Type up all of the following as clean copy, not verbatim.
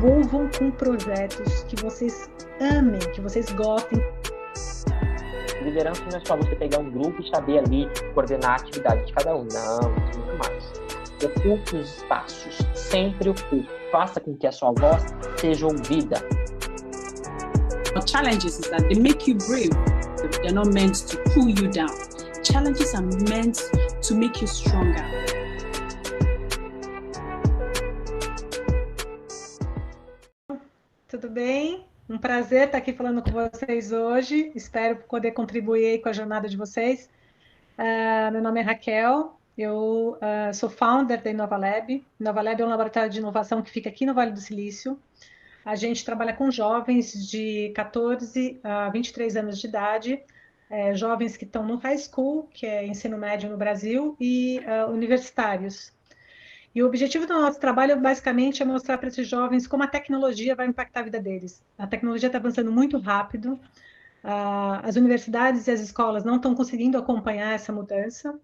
envolvam com projetos que vocês amem, que vocês gostem. Liderança não é só você pegar um grupo e saber ali coordenar a atividade de cada um. Não, é muito mais. Ocupe os espaços, sempre ocupe. Faça com que a sua voz seja ouvida. Challenges is that they make you brave. They're not meant to pull you down. Challenges are meant to make you stronger. Tudo bem? Um prazer estar aqui falando com vocês hoje. Espero poder contribuir aí com a jornada de vocês. Meu nome é Raquel, eu sou founder da InovaLab. InovaLab é um laboratório de inovação que fica aqui no Vale do Silício. A gente trabalha com jovens de 14 a 23 anos de idade, jovens que estão no high school, que é ensino médio no Brasil, e universitários. E o objetivo do nosso trabalho, basicamente, é mostrar para esses jovens como a tecnologia vai impactar a vida deles. A tecnologia está avançando muito rápido, as universidades e as escolas não estão conseguindo acompanhar essa mudança,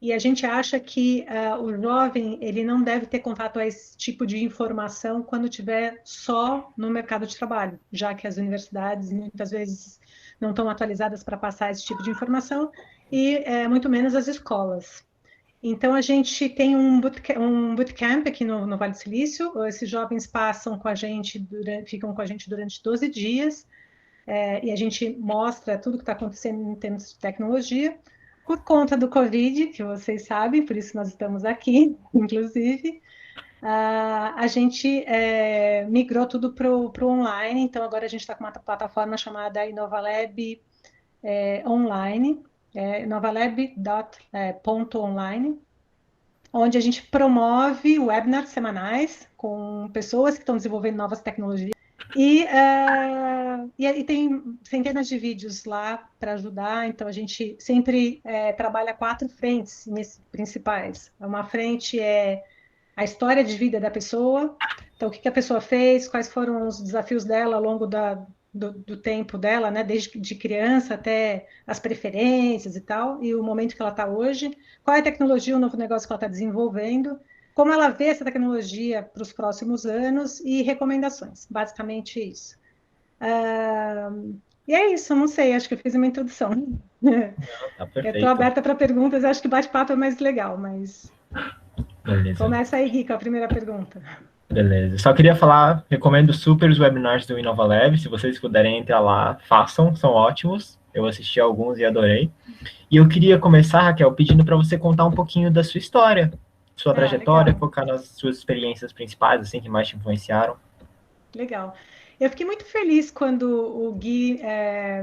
e a gente acha que o jovem ele não deve ter contato a esse tipo de informação quando estiver só no mercado de trabalho, já que as universidades muitas vezes não estão atualizadas para passar esse tipo de informação, e muito menos as escolas. Então, a gente tem um bootcamp aqui no Vale do Silício. Esses jovens passam com a gente, ficam com a gente durante 12 dias, e a gente mostra tudo que está acontecendo em termos de tecnologia. Por conta do Covid, que vocês sabem, por isso nós estamos aqui, inclusive, a gente migrou tudo para o online. Então, agora a gente está com uma plataforma chamada InovaLab Online, inovalab.online, onde a gente promove webinars semanais com pessoas que estão desenvolvendo novas tecnologias. E tem centenas de vídeos lá para ajudar. Então, a gente sempre trabalha 4 frentes principais. Uma frente é a história de vida da pessoa. Então, o que a pessoa fez, quais foram os desafios dela ao longo do tempo dela, né? Desde de criança até as preferências e tal, e o momento que ela está hoje. Qual é a tecnologia, o novo negócio que ela está desenvolvendo, como ela vê essa tecnologia para os próximos anos e recomendações, basicamente isso. E é isso, não sei, acho que eu fiz uma introdução. Tá perfeito. Eu estou aberta para perguntas, acho que bate-papo é mais legal, mas... Beleza. Começa aí, Rica, a primeira pergunta. Beleza. Só queria falar, recomendo super os webinars do InovaLab, se vocês puderem entrar lá, façam, são ótimos. Eu assisti alguns e adorei. E eu queria começar, Raquel, pedindo para você contar um pouquinho da sua história, sua trajetória, legal. Focar nas suas experiências principais, assim, que mais te influenciaram. Legal. Eu fiquei muito feliz quando o Gui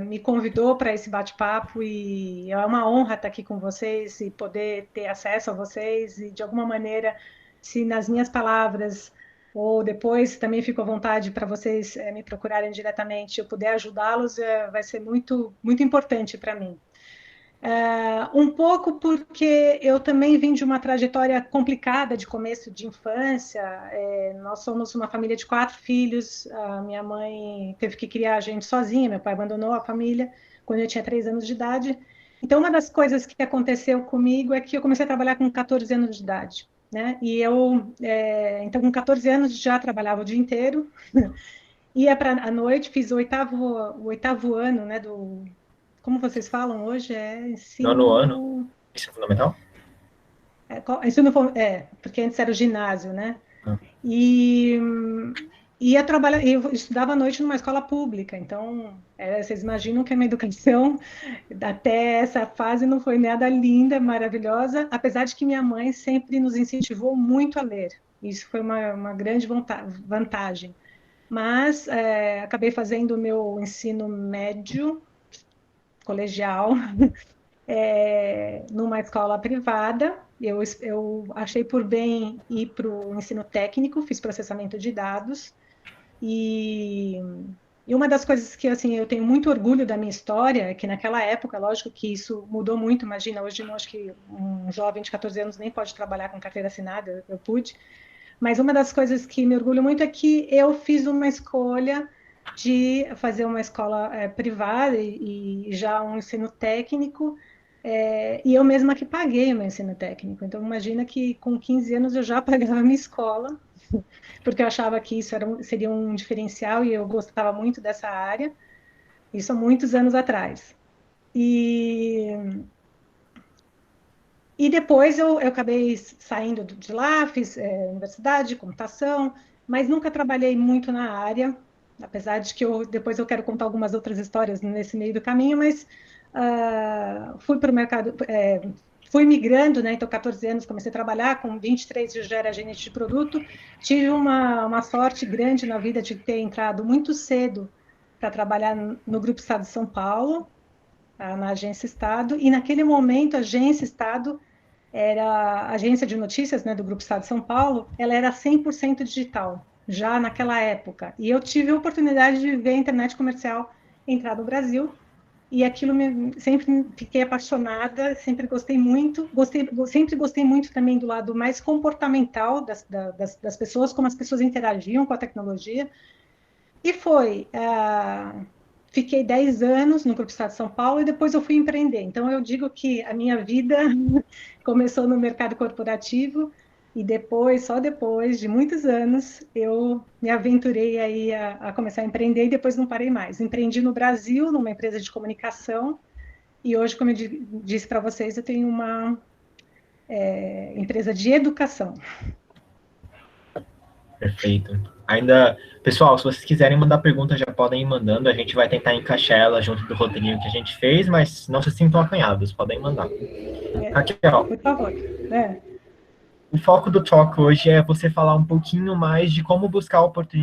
me convidou para esse bate-papo, e é uma honra estar aqui com vocês e poder ter acesso a vocês, e de alguma maneira, se nas minhas palavras, ou depois também fico à vontade para vocês me procurarem diretamente, eu puder ajudá-los, vai ser muito, muito importante para mim. Um pouco porque eu também vim de uma trajetória complicada de começo de infância. Nós somos uma família de 4 filhos. A minha mãe teve que criar a gente sozinha, meu pai abandonou a família quando eu tinha 3 anos de idade. Então, uma das coisas que aconteceu comigo é que eu comecei a trabalhar com 14 anos de idade, né? E então, com 14 anos já trabalhava o dia inteiro, ia para a noite, fiz o oitavo ano, né, como vocês falam hoje, ensino... Nono ano, ensino fundamental? Porque antes era o ginásio, né? Ah. E ia trabalhar, eu estudava à noite numa escola pública, então vocês imaginam que a minha educação até essa fase não foi nada linda, maravilhosa, apesar de que minha mãe sempre nos incentivou muito a ler. Isso foi uma grande vantagem. Mas acabei fazendo o meu ensino médio, colegial, numa escola privada. Eu achei por bem ir para o ensino técnico, fiz processamento de dados, e uma das coisas que assim, eu tenho muito orgulho da minha história é que naquela época, lógico que isso mudou muito, imagina, hoje não, acho que um jovem de 14 anos nem pode trabalhar com carteira assinada, eu pude, mas uma das coisas que me orgulho muito é que eu fiz uma escolha de fazer uma escola privada e já um ensino técnico, e eu mesma que paguei o meu ensino técnico. Então, imagina que com 15 anos eu já pagava a minha escola, porque eu achava que isso seria um diferencial e eu gostava muito dessa área, isso há muitos anos atrás. E depois eu acabei saindo de lá, fiz universidade, computação, mas nunca trabalhei muito na área, apesar de que depois eu quero contar algumas outras histórias nesse meio do caminho, mas fui para o mercado, fui migrando, né? Então, 14 anos comecei a trabalhar, com 23 eu já era gerente de produto, tive uma sorte grande na vida de ter entrado muito cedo para trabalhar no Grupo Estado de São Paulo, na Agência Estado, e naquele momento a Agência Estado era a agência de notícias, né, do Grupo Estado de São Paulo, ela era 100% digital, já naquela época. E eu tive a oportunidade de ver a internet comercial entrar no Brasil, e aquilo sempre fiquei apaixonada, sempre gostei muito, sempre gostei muito também do lado mais comportamental das pessoas, como as pessoas interagiam com a tecnologia. E fiquei 10 anos no Grupo Estado de São Paulo e depois eu fui empreender. Então, eu digo que a minha vida começou no mercado corporativo e depois, só depois de muitos anos, eu me aventurei aí a começar a empreender e depois não parei mais. Empreendi no Brasil, numa empresa de comunicação, e hoje, como eu disse para vocês, eu tenho uma empresa de educação. Perfeito. Ainda, pessoal, se vocês quiserem mandar perguntas, já podem ir mandando. A gente vai tentar encaixar ela junto do roteirinho que a gente fez, mas não se sintam acanhados, podem mandar. Raquel, por favor. O foco do talk hoje é você falar um pouquinho mais de como buscar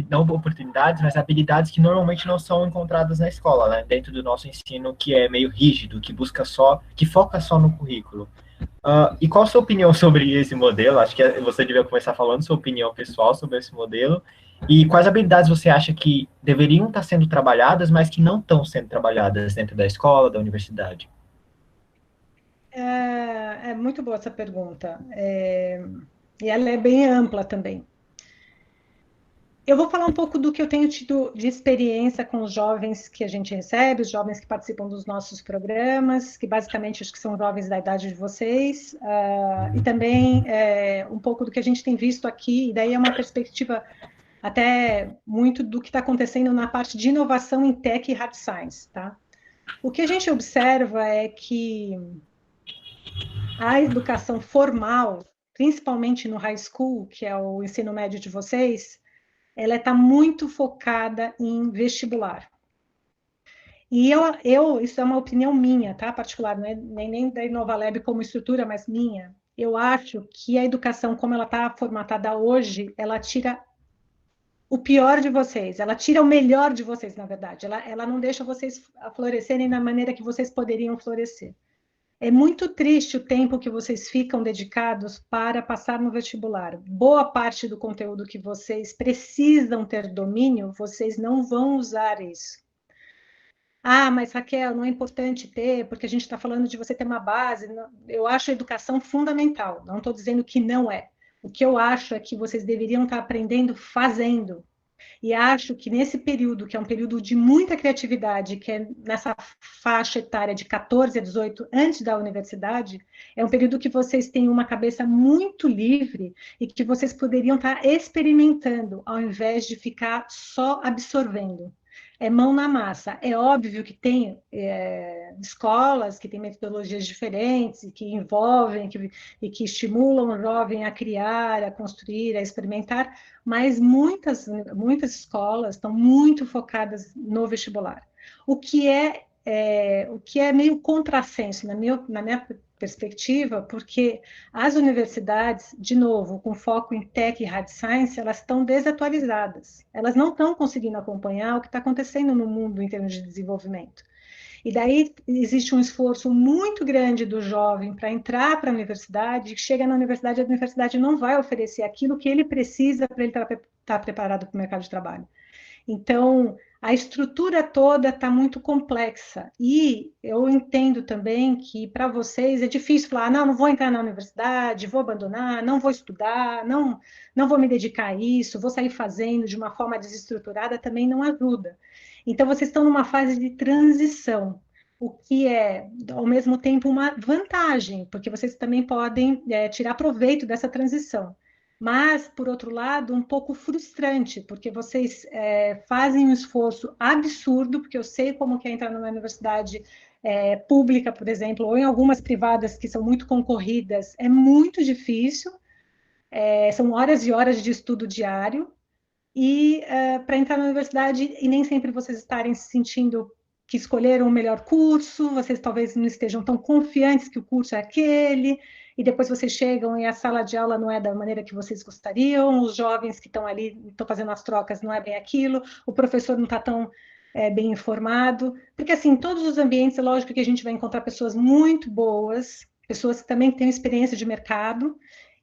não oportunidades, mas habilidades que normalmente não são encontradas na escola, né? Dentro do nosso ensino que é meio rígido, que foca só no currículo. E qual a sua opinião sobre esse modelo? Acho que você devia começar falando sua opinião pessoal sobre esse modelo. E quais habilidades você acha que deveriam estar sendo trabalhadas, mas que não estão sendo trabalhadas dentro da escola, da universidade? É muito boa essa pergunta. E ela é bem ampla também. Eu vou falar um pouco do que eu tenho tido de experiência com os jovens que a gente recebe, os jovens que participam dos nossos programas, que basicamente acho que são jovens da idade de vocês, e também um pouco do que a gente tem visto aqui, e daí é uma perspectiva até muito do que está acontecendo na parte de inovação em tech e hard science, tá? O que a gente observa é que a educação formal, principalmente no high school, que é o ensino médio de vocês, ela está muito focada em vestibular. E isso é uma opinião minha, tá? Particular, não é nem da InovaLab como estrutura, mas minha. Eu acho que a educação, como ela está formatada hoje, ela tira o pior de vocês, ela tira o melhor de vocês, na verdade. Ela não deixa vocês florescerem da maneira que vocês poderiam florescer. É muito triste o tempo que vocês ficam dedicados para passar no vestibular. Boa parte do conteúdo que vocês precisam ter domínio, vocês não vão usar isso. Ah, mas Raquel, não é importante ter, porque a gente está falando de você ter uma base. Eu acho a educação fundamental, não estou dizendo que não é. O que eu acho é que vocês deveriam estar aprendendo fazendo. E acho que nesse período, que é um período de muita criatividade, que é nessa faixa etária de 14 a 18, antes da universidade, é um período que vocês têm uma cabeça muito livre e que vocês poderiam estar experimentando, ao invés de ficar só absorvendo. É mão na massa. É óbvio que tem escolas que têm metodologias diferentes e que envolvem e que estimulam o jovem a criar, a construir, a experimentar, mas muitas escolas estão muito focadas no vestibular. O que é meio contrassenso, na minha perspectiva, porque as universidades, de novo, com foco em tech e hard science, elas estão desatualizadas. Elas não estão conseguindo acompanhar o que está acontecendo no mundo em termos de desenvolvimento. E daí existe um esforço muito grande do jovem para entrar para a universidade, chega na universidade, a universidade não vai oferecer aquilo que ele precisa para ele estar preparado para o mercado de trabalho. Então, a estrutura toda está muito complexa. E eu entendo também que para vocês é difícil falar, não vou entrar na universidade, vou abandonar, não vou estudar, não vou me dedicar a isso, vou sair fazendo de uma forma desestruturada, também não ajuda. Então, vocês estão numa fase de transição, o que é, ao mesmo tempo, uma vantagem, porque vocês também podem tirar proveito dessa transição. mas, por outro lado, um pouco frustrante, porque vocês fazem um esforço absurdo, porque eu sei como que é entrar numa universidade pública, por exemplo, ou em algumas privadas que são muito concorridas, é muito difícil, são horas e horas de estudo diário, e para entrar na universidade, e nem sempre vocês estarem se sentindo que escolheram o melhor curso, vocês talvez não estejam tão confiantes que o curso é aquele, e depois vocês chegam e a sala de aula não é da maneira que vocês gostariam, os jovens que estão ali, estão fazendo as trocas, não é bem aquilo, o professor não está tão bem informado, porque assim, em todos os ambientes, é lógico que a gente vai encontrar pessoas muito boas, pessoas que também têm experiência de mercado,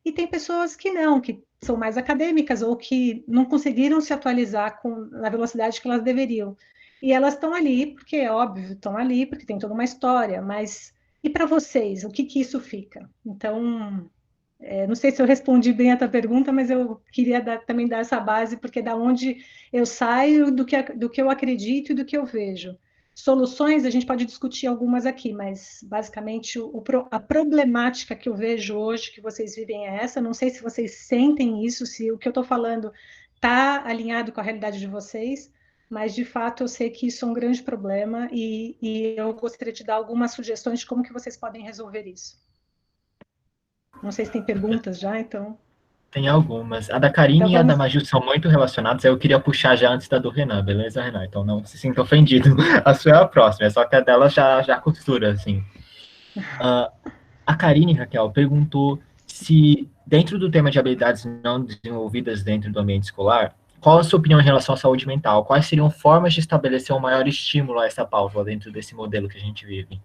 e tem pessoas que não, que são mais acadêmicas ou que não conseguiram se atualizar na velocidade que elas deveriam. E elas estão ali, porque é óbvio, estão ali, porque tem toda uma história, mas e para vocês, o que que isso fica? Então, não sei se eu respondi bem a tua pergunta, mas eu queria também dar essa base, porque é da onde eu saio, do que eu acredito e do que eu vejo. Soluções, a gente pode discutir algumas aqui, mas basicamente a problemática que eu vejo hoje, que vocês vivem é essa. Não sei se vocês sentem isso, se o que eu estou falando está alinhado com a realidade de vocês, mas de fato eu sei que isso é um grande problema e eu gostaria de dar algumas sugestões de como que vocês podem resolver isso. Não sei se tem perguntas já, então. Tem algumas. A da Karine Então e a da vamos. Maju são muito relacionadas. Eu queria puxar já antes da do Renan, beleza, Renan? Então não se sinta ofendido. A sua é a próxima, é só que a dela já costura, assim. A Karine, Raquel, perguntou se, dentro do tema de habilidades não desenvolvidas dentro do ambiente escolar, qual a sua opinião em relação à saúde mental? Quais seriam formas de estabelecer um maior estímulo a essa pauta dentro desse modelo que a gente vive?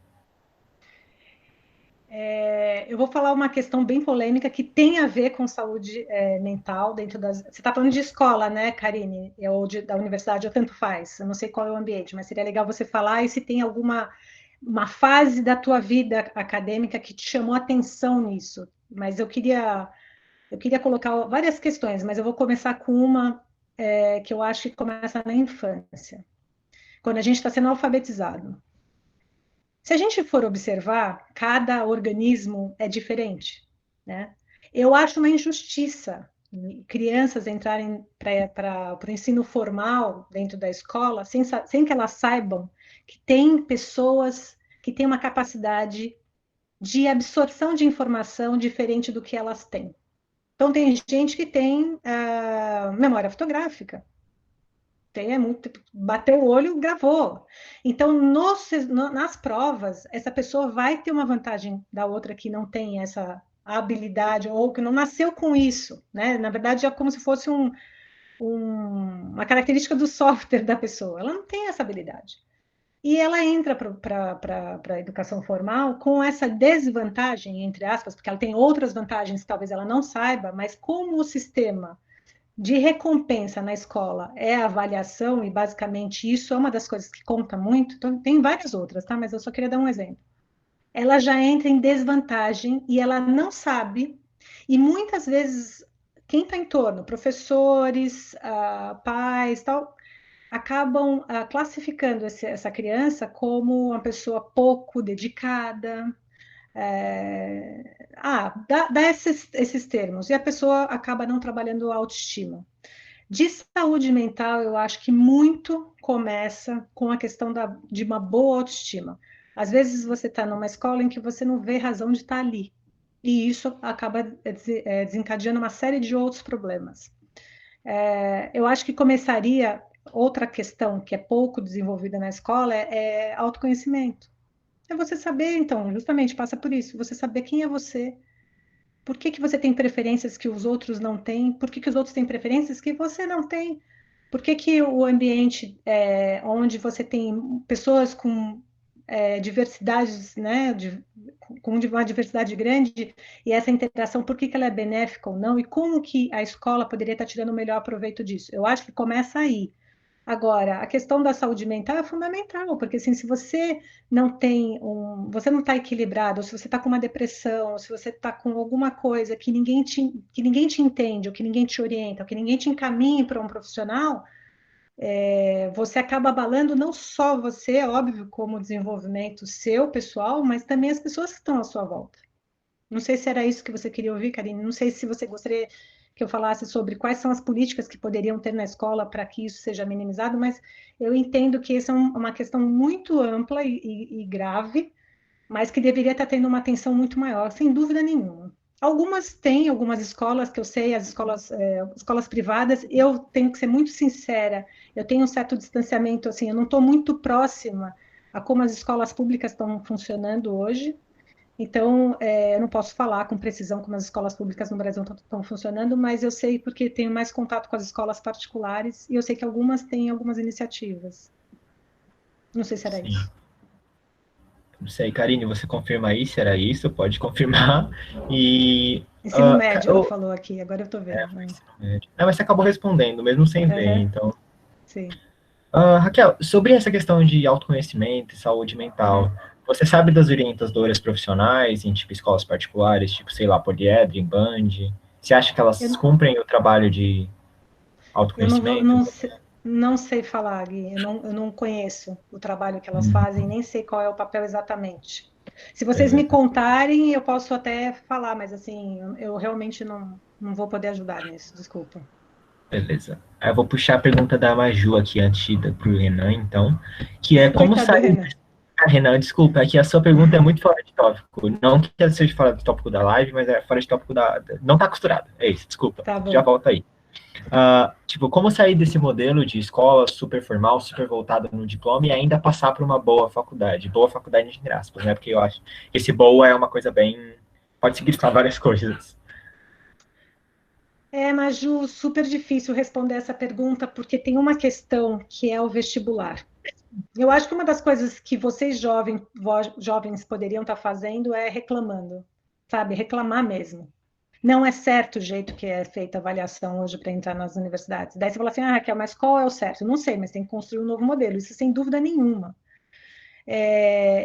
Eu vou falar uma questão bem polêmica que tem a ver com saúde mental dentro das. Você está falando de escola, né, Karine? Ou da universidade, ou tanto faz. Eu não sei qual é o ambiente, mas seria legal você falar e se tem alguma uma fase da tua vida acadêmica que te chamou atenção nisso. Mas eu queria colocar várias questões, mas eu vou começar com uma que eu acho que começa na infância, quando a gente está sendo alfabetizado. Se a gente for observar, cada organismo é diferente, né? Eu acho uma injustiça crianças entrarem para o ensino formal dentro da escola sem que elas saibam que tem pessoas que têm uma capacidade de absorção de informação diferente do que elas têm. Então, tem gente que tem memória fotográfica, bateu o olho, gravou. Então, nas provas, essa pessoa vai ter uma vantagem da outra que não tem essa habilidade ou que não nasceu com isso, né? Na verdade, é como se fosse uma característica do software da pessoa. Ela não tem essa habilidade. E ela entra para a educação formal com essa desvantagem, entre aspas, porque ela tem outras vantagens que talvez ela não saiba, mas como o sistema de recompensa na escola é a avaliação, e basicamente isso é uma das coisas que conta muito, então, tem várias outras, tá? Mas eu só queria dar um exemplo. Ela já entra em desvantagem e ela não sabe, e muitas vezes quem está em torno, professores, pais, tal, acabam classificando essa criança como uma pessoa pouco dedicada, dá esses termos, e a pessoa acaba não trabalhando a autoestima. De saúde mental, eu acho que muito começa com a questão de uma boa autoestima. Às vezes você está numa escola em que você não vê razão de estar ali, e isso acaba desencadeando uma série de outros problemas. Eu acho que começaria outra questão que é pouco desenvolvida na escola é autoconhecimento. É você saber, então, justamente passa por isso, você saber quem é você, por que que você tem preferências que os outros não têm, por que que os outros têm preferências que você não tem, por que que o ambiente onde você tem pessoas com diversidades, né, com uma diversidade grande, e essa interação, por que que ela é benéfica ou não, e como que a escola poderia estar tirando o melhor proveito disso. Eu acho que começa aí. Agora, a questão da saúde mental é fundamental, porque assim, se você não tem você não está equilibrado, ou se você está com uma depressão, ou se você está com alguma coisa que ninguém te entende, ou que ninguém te orienta, ou que ninguém te encaminha para um profissional, você acaba abalando não só você, é óbvio, como o desenvolvimento seu, pessoal, mas também as pessoas que estão à sua volta. Não sei se era isso que você queria ouvir, Karine, não sei se você gostaria que eu falasse sobre quais são as políticas que poderiam ter na escola para que isso seja minimizado, mas eu entendo que essa é uma questão muito ampla e grave, mas que deveria estar tendo uma atenção muito maior, sem dúvida nenhuma. Algumas têm, algumas escolas que eu sei, as escolas privadas, eu tenho que ser muito sincera, eu tenho um certo distanciamento, assim, eu não estou muito próxima a como as escolas públicas estão funcionando hoje, então eu não posso falar com precisão como as escolas públicas no Brasil estão funcionando, mas eu sei porque tenho mais contato com as escolas particulares e eu sei que algumas têm algumas iniciativas. Não sei se era Sim. isso. Não sei, Karine, você confirma aí se era isso? Pode confirmar. E... Ensino médio, ela falou aqui, agora eu estou vendo. Ensino médio. Mas você acabou respondendo, mesmo sem ver, então... Sim. Raquel, sobre essa questão de autoconhecimento e saúde mental, você sabe das orientadoras profissionais em, tipo, escolas particulares, tipo, sei lá, Poliedro, Band? Você acha que elas cumprem o trabalho de autoconhecimento? Não sei falar, Gui. Eu não conheço o trabalho que elas fazem, nem sei qual é o papel exatamente. Se vocês me contarem, eu posso até falar, mas assim, eu realmente não vou poder ajudar nisso, desculpa. Beleza. Aí eu vou puxar a pergunta da Maju aqui antes para o Renan, então, que é como sair... Renan, desculpa, é que a sua pergunta é muito fora de tópico. Não que ela seja fora do tópico da live, mas é fora de tópico da... Não tá costurado, é isso, desculpa. Tá bom. Já volta aí. Tipo, como sair desse modelo de escola super formal, super voltada no diploma e ainda passar para uma boa faculdade entre aspas, né? Porque eu acho que esse boa é uma coisa bem... Pode significar várias coisas. Maju, super difícil responder essa pergunta, porque tem uma questão que é o vestibular. Eu acho que uma das coisas que vocês jovens poderiam estar fazendo é reclamando, sabe? Reclamar mesmo. Não é certo o jeito que é feita a avaliação hoje para entrar nas universidades. Daí você fala assim, Raquel, mas qual é o certo? Não sei, mas tem que construir um novo modelo. Isso sem dúvida nenhuma.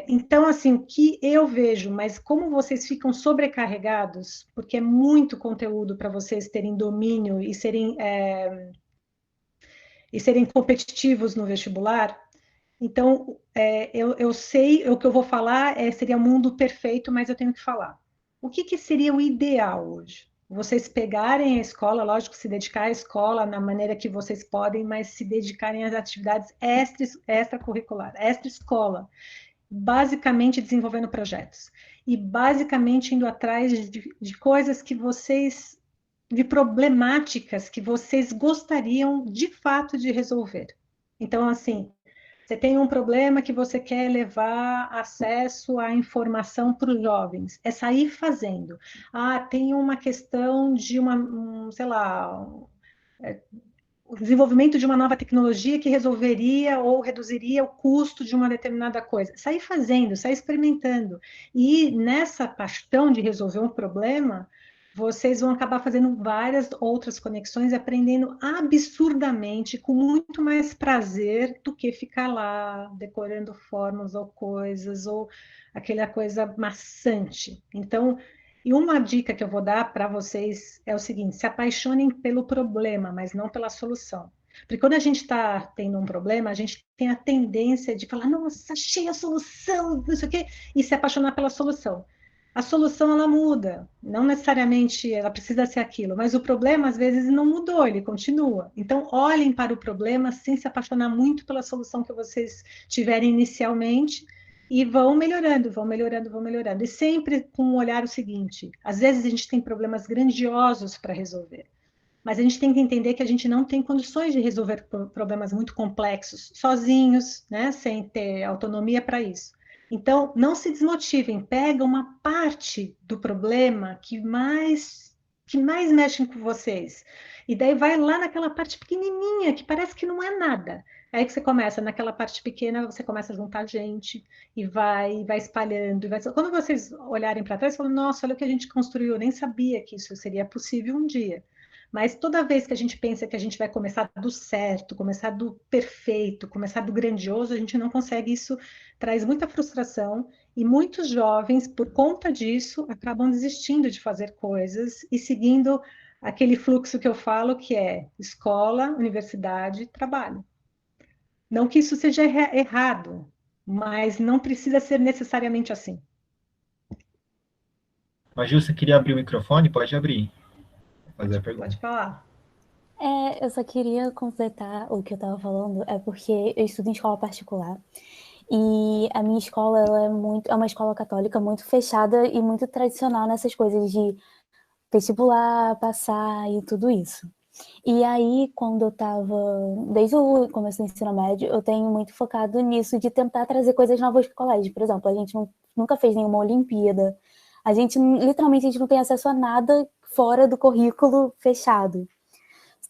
Então, assim, o que eu vejo, mas como vocês ficam sobrecarregados, porque é muito conteúdo para vocês terem domínio e serem competitivos no vestibular, então, eu sei, o que eu vou falar seria o mundo perfeito, mas eu tenho que falar. O que seria o ideal hoje? Vocês pegarem a escola, lógico, se dedicar à escola na maneira que vocês podem, mas se dedicarem às atividades extracurricular, extra-escola, basicamente desenvolvendo projetos. E basicamente indo atrás de coisas que vocês, de problemáticas que vocês gostariam de fato de resolver. Então, assim, você tem um problema que você quer levar acesso à informação para os jovens. É sair fazendo. Tem uma questão de sei lá, o desenvolvimento de uma nova tecnologia que resolveria ou reduziria o custo de uma determinada coisa. Sair fazendo, sair experimentando. E nessa paixão de resolver um problema, vocês vão acabar fazendo várias outras conexões e aprendendo absurdamente, com muito mais prazer do que ficar lá decorando fórmulas ou coisas, ou aquela coisa maçante. Então, e uma dica que eu vou dar para vocês é o seguinte: se apaixonem pelo problema, mas não pela solução. Porque quando a gente está tendo um problema, a gente tem a tendência de falar, nossa, achei a solução, não sei o quê, e se apaixonar pela solução. A solução, ela muda, não necessariamente ela precisa ser aquilo, mas o problema, às vezes, não mudou, ele continua. Então, olhem para o problema sem se apaixonar muito pela solução que vocês tiverem inicialmente, e vão melhorando, vão melhorando, vão melhorando. E sempre com um olhar o seguinte: às vezes a gente tem problemas grandiosos para resolver, mas a gente tem que entender que a gente não tem condições de resolver problemas muito complexos sozinhos, né, sem ter autonomia para isso. Então, não se desmotivem, pega uma parte do problema que mais mexem com vocês. E daí vai lá naquela parte pequenininha, que parece que não é nada. Aí que você começa, naquela parte pequena, você começa a juntar gente e vai espalhando. Quando vocês olharem para trás, falam, nossa, olha o que a gente construiu, eu nem sabia que isso seria possível um dia. Mas toda vez que a gente pensa que a gente vai começar do certo, começar do perfeito, começar do grandioso, a gente não consegue. Isso traz muita frustração e muitos jovens, por conta disso, acabam desistindo de fazer coisas e seguindo aquele fluxo que eu falo, que é escola, universidade, trabalho. Não que isso seja errado, mas não precisa ser necessariamente assim. Maju, você queria abrir o microfone? Pode abrir. fazer a pergunta. Pode falar. Eu só queria completar o que eu estava falando, é porque eu estudo em escola particular e a minha escola ela é uma escola católica muito fechada e muito tradicional nessas coisas de vestibular, passar e tudo isso. E aí, quando eu estava, desde o começo do ensino médio, eu tenho muito focado nisso de tentar trazer coisas novas para o colégio. Por exemplo, a gente nunca fez nenhuma Olimpíada. Literalmente, a gente não tem acesso a nada fora do currículo fechado.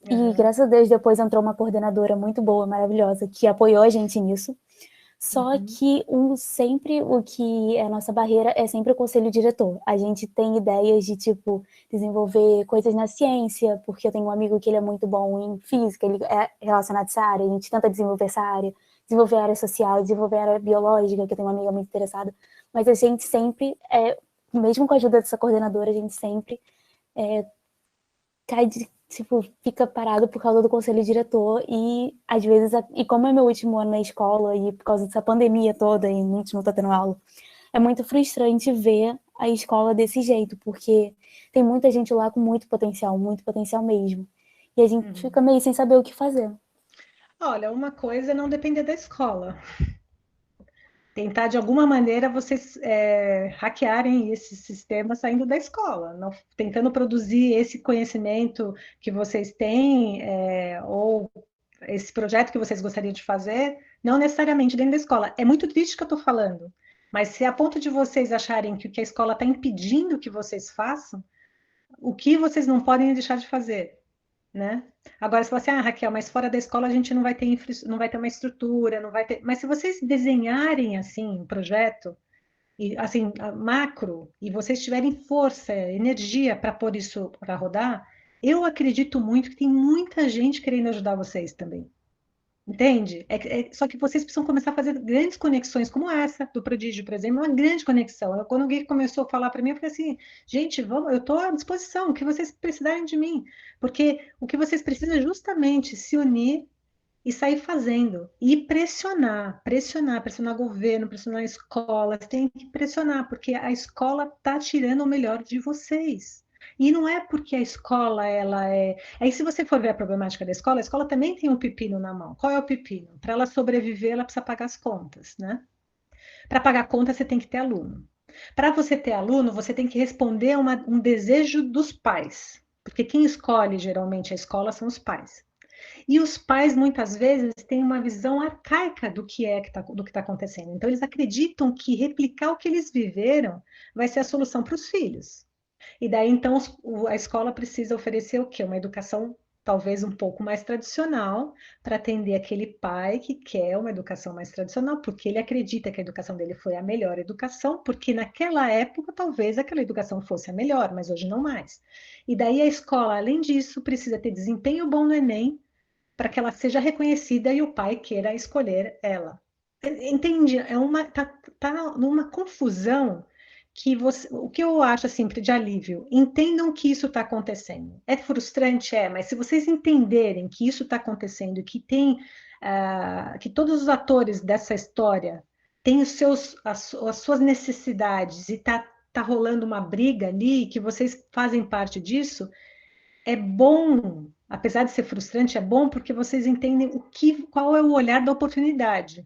E graças a Deus depois entrou uma coordenadora muito boa, maravilhosa, que apoiou a gente nisso. Só que sempre o que é a nossa barreira é sempre o conselho diretor. A gente tem ideias de, tipo, desenvolver coisas na ciência, porque eu tenho um amigo que ele é muito bom em física, ele é relacionado a essa área, a gente tenta desenvolver essa área, desenvolver a área social, desenvolver a área biológica, que eu tenho uma amiga muito interessada. Mas a gente sempre, mesmo com a ajuda dessa coordenadora, a gente sempre fica parado por causa do conselho diretor e, às vezes, e como é meu último ano na escola e por causa dessa pandemia toda e a gente não tá tendo aula, é muito frustrante ver a escola desse jeito, porque tem muita gente lá com muito potencial mesmo. E a gente fica meio sem saber o que fazer. Olha, uma coisa é não depender da escola. Tentar, de alguma maneira, vocês hackearem esse sistema saindo da escola, tentando produzir esse conhecimento que vocês têm, ou esse projeto que vocês gostariam de fazer, não necessariamente dentro da escola. É muito triste que eu estou falando, mas se a ponto de vocês acharem que o que a escola está impedindo que vocês façam, o que vocês não podem deixar de fazer? Né? Agora, você fala assim, Raquel, mas fora da escola a gente não vai ter uma estrutura, não vai ter. Mas se vocês desenharem assim um projeto, e assim, macro, e vocês tiverem força, energia para pôr isso para rodar, eu acredito muito que tem muita gente querendo ajudar vocês também. Entende? Só que vocês precisam começar a fazer grandes conexões, como essa do Prodígio, por exemplo, uma grande conexão. Quando alguém começou a falar para mim, eu falei assim, gente, vamos, eu estou à disposição, o que vocês precisarem de mim. Porque o que vocês precisam é justamente se unir e sair fazendo. E pressionar governo, pressionar a escola. Você tem que pressionar, porque a escola está tirando o melhor de vocês. E não é porque a escola, ela é... Aí, se você for ver a problemática da escola, a escola também tem um pepino na mão. Qual é o pepino? Para ela sobreviver, ela precisa pagar as contas, né? Para pagar a conta, você tem que ter aluno. Para você ter aluno, você tem que responder a um desejo dos pais. Porque quem escolhe, geralmente, a escola são os pais. E os pais, muitas vezes, têm uma visão arcaica do que está acontecendo. Então, eles acreditam que replicar o que eles viveram vai ser a solução para os filhos. E daí, então, a escola precisa oferecer o quê? Uma educação talvez um pouco mais tradicional, para atender aquele pai que quer uma educação mais tradicional, porque ele acredita que a educação dele foi a melhor educação, porque naquela época talvez aquela educação fosse a melhor, mas hoje não mais. E daí a escola, além disso, precisa ter desempenho bom no Enem, para que ela seja reconhecida e o pai queira escolher ela. Entende? Tá numa confusão que o que eu acho assim de alívio, entendam que isso está acontecendo. É frustrante, mas se vocês entenderem que isso está acontecendo, que que todos os atores dessa história têm as suas necessidades e tá rolando uma briga ali, que vocês fazem parte disso, é bom, apesar de ser frustrante, é bom porque vocês entendem qual é o olhar da oportunidade.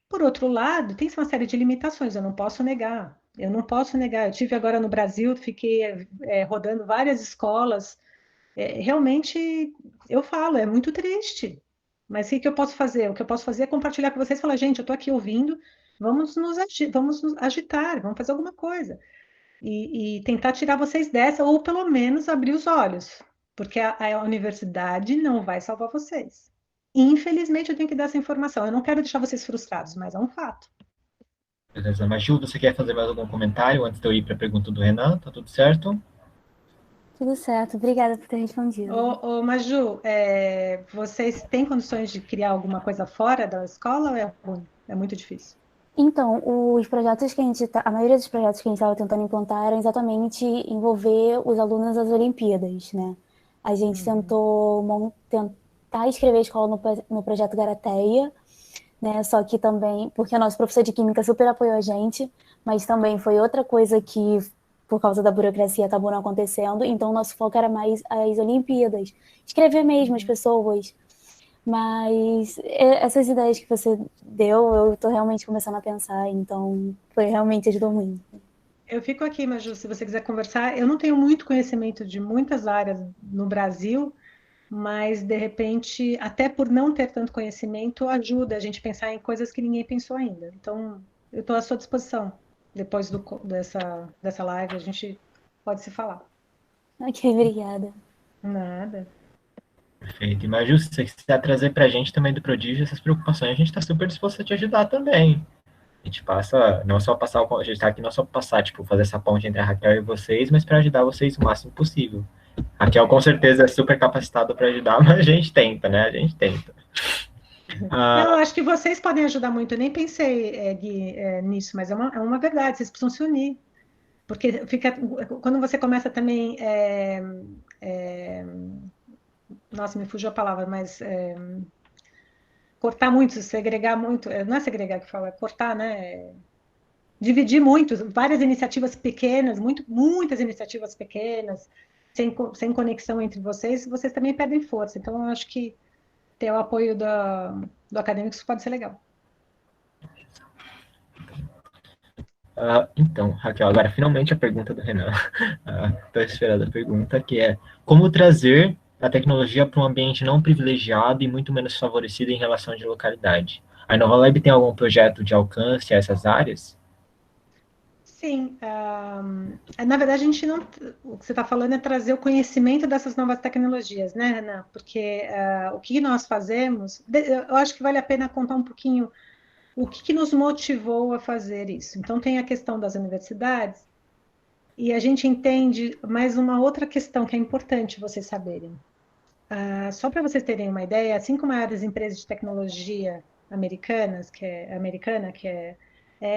Por outro lado, tem uma série de limitações, eu não posso negar. Eu tive agora no Brasil, fiquei rodando várias escolas. Realmente, eu falo, é muito triste. Mas o que eu posso fazer? O que eu posso fazer é compartilhar com vocês e falar, gente, eu estou aqui ouvindo, vamos nos agitar, vamos fazer alguma coisa. E tentar tirar vocês dessa, ou pelo menos abrir os olhos, porque a universidade não vai salvar vocês. Infelizmente, eu tenho que dar essa informação. Eu não quero deixar vocês frustrados, mas é um fato. Beleza. Maju, você quer fazer mais algum comentário antes de eu ir para a pergunta do Renan? Tá tudo certo? Tudo certo. Obrigada por ter respondido. Maju, vocês têm condições de criar alguma coisa fora da escola ou é ruim? É muito difícil? Então, os projetos que a maioria dos projetos que a gente estava tentando implantar eram exatamente envolver os alunos das Olimpíadas, né? A gente tentou tentar escrever a escola no projeto Garateia, né? Só que também, porque o nosso professor de Química super apoiou a gente, mas também foi outra coisa que por causa da burocracia acabou não acontecendo, então o nosso foco era mais as Olimpíadas, escrever mesmo as pessoas. Mas essas ideias que você deu, eu tô realmente começando a pensar, então realmente ajudou muito. Eu fico aqui, Maju, se você quiser conversar. Eu não tenho muito conhecimento de muitas áreas no Brasil, mas, de repente, até por não ter tanto conhecimento, ajuda a gente a pensar em coisas que ninguém pensou ainda. Então, eu estou à sua disposição. Depois dessa live, a gente pode se falar. Ok, obrigada. Nada. Perfeito. E Maju, se você quiser trazer para a gente também do Prodígio essas preocupações, a gente está super disposto a te ajudar também. A gente passa, não só passar, a gente está aqui não só para passar, tipo, fazer essa ponte entre a Raquel e vocês, mas para ajudar vocês o máximo possível. A Raquel com certeza é super capacitada para ajudar, mas a gente tenta, né? A gente tenta. Não, acho que vocês podem ajudar muito. Eu nem pensei, Gui, nisso, mas é uma verdade. Vocês precisam se unir. Porque quando você começa também. Nossa, me fugiu a palavra, mas. Cortar muito, segregar muito. Não é segregar que fala, é cortar, né? Dividir muito, várias iniciativas pequenas, muitas iniciativas pequenas, sem conexão entre vocês, vocês também perdem força. Então, eu acho que ter o apoio do Acadêmicos pode ser legal. Então, Raquel, agora finalmente a pergunta do Renan. Estou esperando a pergunta, que é como trazer a tecnologia para um ambiente não privilegiado e muito menos favorecido em relação de localidade. A InovaLab tem algum projeto de alcance a essas áreas? Sim, na verdade, a gente não. O que você está falando é trazer o conhecimento dessas novas tecnologias, né, Renan? Porque o que nós fazemos, eu acho que vale a pena contar um pouquinho o que nos motivou a fazer isso. Então, tem a questão das universidades, e a gente entende mais uma outra questão que é importante vocês saberem. Só para vocês terem uma ideia, as 5 maiores empresas de tecnologia americanas, que é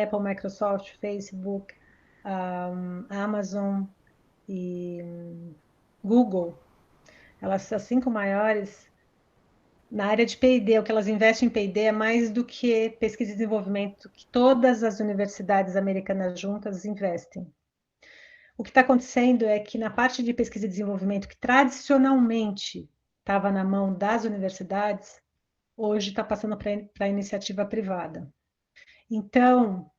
Apple, Microsoft, Facebook, Amazon e Google, elas são as 5 maiores na área de P&D. O que elas investem em P&D é mais do que pesquisa e desenvolvimento que todas as universidades americanas juntas investem. O que está acontecendo é que na parte de pesquisa e desenvolvimento, que tradicionalmente estava na mão das universidades, hoje está passando para a iniciativa privada. Então,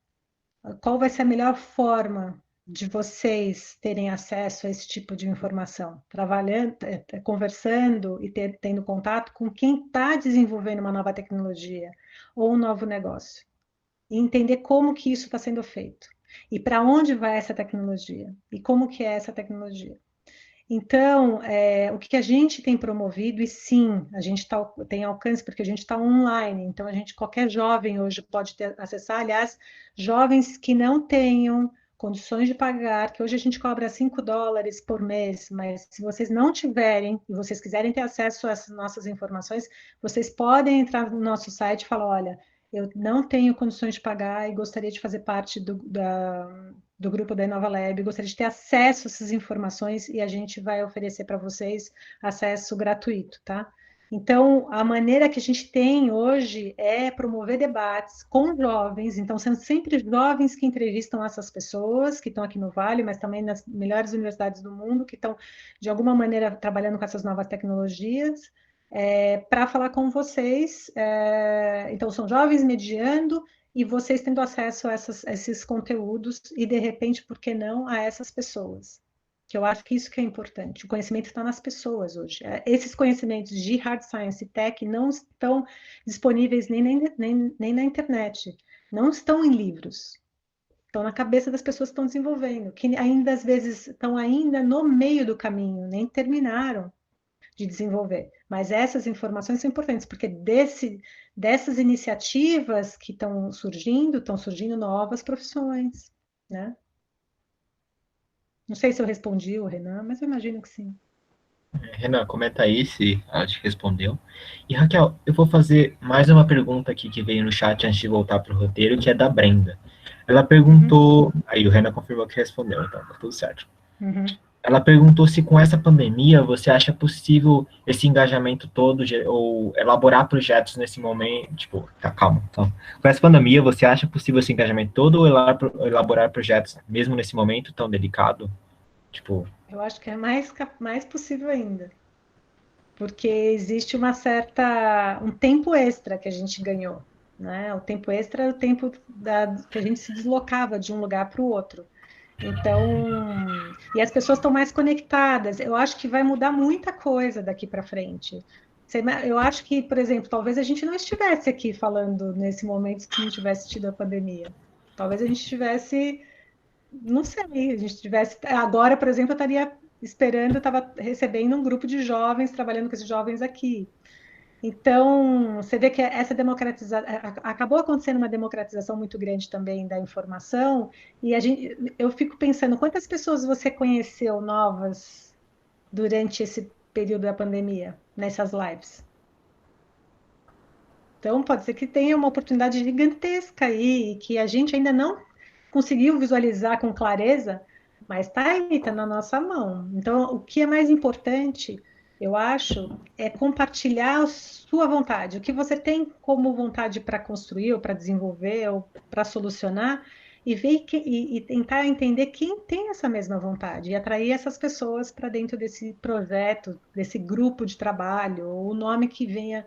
qual vai ser a melhor forma de vocês terem acesso a esse tipo de informação? Trabalhando, conversando e tendo contato com quem está desenvolvendo uma nova tecnologia ou um novo negócio. E entender como que isso está sendo feito. E para onde vai essa tecnologia? E como que é essa tecnologia? Então, o que a gente tem promovido, e sim, a gente tem alcance, porque a gente está online, então qualquer jovem hoje pode acessar, aliás, jovens que não tenham condições de pagar, que hoje a gente cobra $5 por mês, mas se vocês não tiverem, e vocês quiserem ter acesso a essas nossas informações, vocês podem entrar no nosso site e falar, olha, eu não tenho condições de pagar e gostaria de fazer parte do grupo da InovaLab, gostaria de ter acesso a essas informações e a gente vai oferecer para vocês acesso gratuito, tá? Então, a maneira que a gente tem hoje é promover debates com jovens, então são sempre jovens que entrevistam essas pessoas que estão aqui no Vale, mas também nas melhores universidades do mundo, que estão, de alguma maneira, trabalhando com essas novas tecnologias, para falar com vocês. Então, são jovens mediando e vocês tendo acesso a esses conteúdos e, de repente, por que não, a essas pessoas. Que eu acho que isso que é importante. O conhecimento está nas pessoas hoje. Esses conhecimentos de hard science e tech não estão disponíveis nem na internet. Não estão em livros. Estão na cabeça das pessoas que estão desenvolvendo, que ainda, às vezes, estão ainda no meio do caminho, nem terminaram de desenvolver. Mas essas informações são importantes, porque dessas iniciativas que estão surgindo novas profissões, né? Não sei se eu respondi o Renan, mas eu imagino que sim. Renan, comenta aí se ela te respondeu. E Raquel, eu vou fazer mais uma pergunta aqui que veio no chat antes de voltar para o roteiro, que é da Brenda. Ela perguntou, aí o Renan confirmou que respondeu, então tá tudo certo. Ela perguntou se com essa pandemia você acha possível esse engajamento todo, ou elaborar projetos nesse momento, tipo, tá, calma, então, com essa pandemia você acha possível esse engajamento todo ou elaborar projetos mesmo nesse momento tão delicado? Tipo, Eu acho que é mais possível ainda, porque existe um tempo extra que a gente ganhou, né? O tempo extra é o tempo que a gente se deslocava de um lugar para o outro. Então, e as pessoas estão mais conectadas. Eu acho que vai mudar muita coisa daqui para frente. Eu acho que, por exemplo, talvez a gente não estivesse aqui falando nesse momento se não tivesse tido a pandemia. Talvez a gente tivesse, não sei, a gente tivesse. Agora, por exemplo, eu estaria esperando, eu estava recebendo um grupo de jovens, trabalhando com esses jovens aqui. Então, você vê que essa democratização acabou acontecendo uma democratização muito grande também da informação, e eu fico pensando quantas pessoas você conheceu novas durante esse período da pandemia, nessas lives. Então, pode ser que tenha uma oportunidade gigantesca aí, e que a gente ainda não conseguiu visualizar com clareza, mas está aí, está na nossa mão. Então, o que é mais importante, eu acho, é compartilhar a sua vontade. O que você tem como vontade para construir, ou para desenvolver, ou para solucionar, e ver e tentar entender quem tem essa mesma vontade, e atrair essas pessoas para dentro desse projeto, desse grupo de trabalho, ou o nome que venha,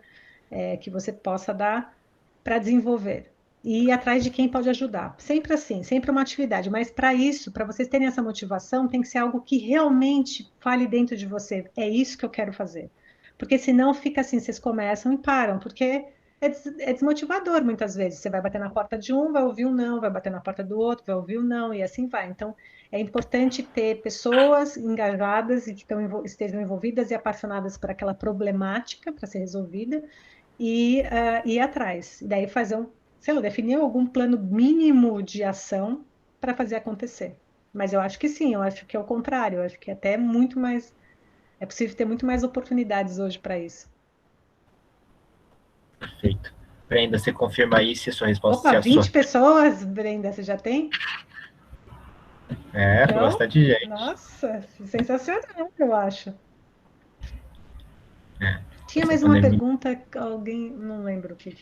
que você possa dar para desenvolver e ir atrás de quem pode ajudar. Sempre assim, sempre uma atividade. Mas para isso, para vocês terem essa motivação, tem que ser algo que realmente fale dentro de você. É isso que eu quero fazer. Porque senão fica assim, vocês começam e param, porque é desmotivador muitas vezes. Você vai bater na porta de um, vai ouvir um não, vai bater na porta do outro, vai ouvir um não, e assim vai. Então, é importante ter pessoas engajadas e que estejam envolvidas e apaixonadas por aquela problemática para ser resolvida e ir atrás. E daí fazer sei lá, definir algum plano mínimo de ação para fazer acontecer. Mas eu acho que sim, eu acho que é o contrário, eu acho que até muito mais, é possível ter muito mais oportunidades hoje para isso. perfeito. Brenda, você confirma aí se a sua resposta Opa, se a 20 sua... pessoas, Brenda, você já tem? É, Então, bastante gente. nossa, sensacional, eu acho. É, Tinha essa mais uma pandemia. pergunta, alguém, não lembro o que.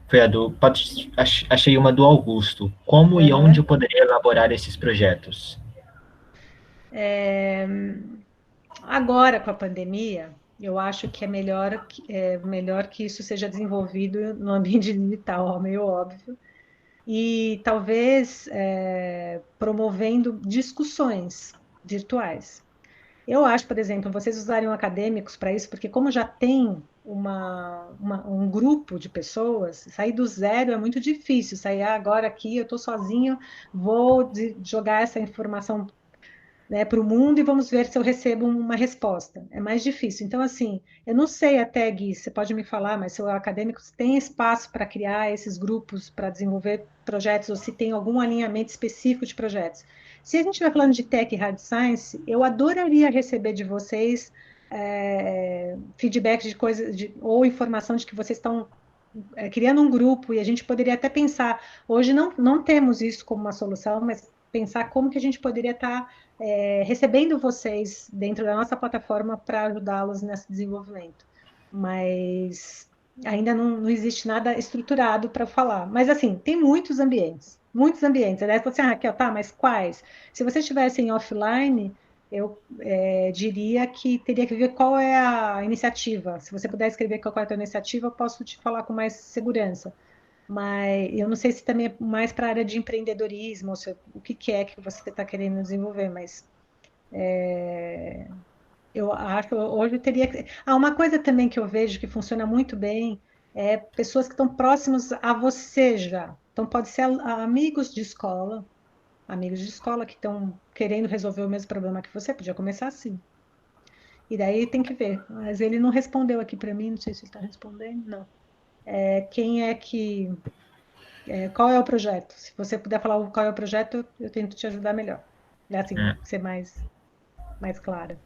Foi a achei uma do Augusto. Como e onde eu Uhum. poderia elaborar esses projetos? Agora, com a pandemia, eu acho que é melhor que isso seja desenvolvido no ambiente digital, meio óbvio, e talvez promovendo discussões virtuais. Eu acho, por exemplo, vocês usarem acadêmicos para isso, porque como já tem um grupo de pessoas, sair do zero é muito difícil. Sair agora aqui, eu estou sozinho, vou jogar essa informação, né, para o mundo e vamos ver se eu recebo uma resposta. É mais difícil. Então, assim, eu não sei até, Gui, você pode me falar, mas se o acadêmico tem espaço para criar esses grupos, para desenvolver projetos, ou se tem algum alinhamento específico de projetos. Se a gente estiver falando de tech e hard science, eu adoraria receber de vocês feedback de coisas, ou informação de que vocês estão criando um grupo, e a gente poderia até pensar, hoje não temos isso como uma solução, mas pensar como que a gente poderia estar recebendo vocês dentro da nossa plataforma para ajudá-los nesse desenvolvimento. Mas ainda não existe nada estruturado para falar. Mas, assim, tem muitos ambientes. Muitos ambientes. Aliás, você, Raquel, tá, mas quais? Se vocês estivessem offline, eu diria que teria que ver qual é a iniciativa. Se você puder escrever qual é a tua iniciativa, eu posso te falar com mais segurança. Mas eu não sei se também é mais para a área de empreendedorismo, ou o que é que você está querendo desenvolver, mas eu acho que hoje eu teria que. Uma coisa também que eu vejo que funciona muito bem é pessoas que estão próximos a você já. Então, pode ser amigos de escola que estão querendo resolver o mesmo problema que você, podia começar assim. E daí tem que ver. Mas ele não respondeu aqui para mim, não sei se ele está respondendo, não. Quem é que. Qual é o projeto? Se você puder falar qual é o projeto, eu tento te ajudar melhor. Assim, É. ser mais clara.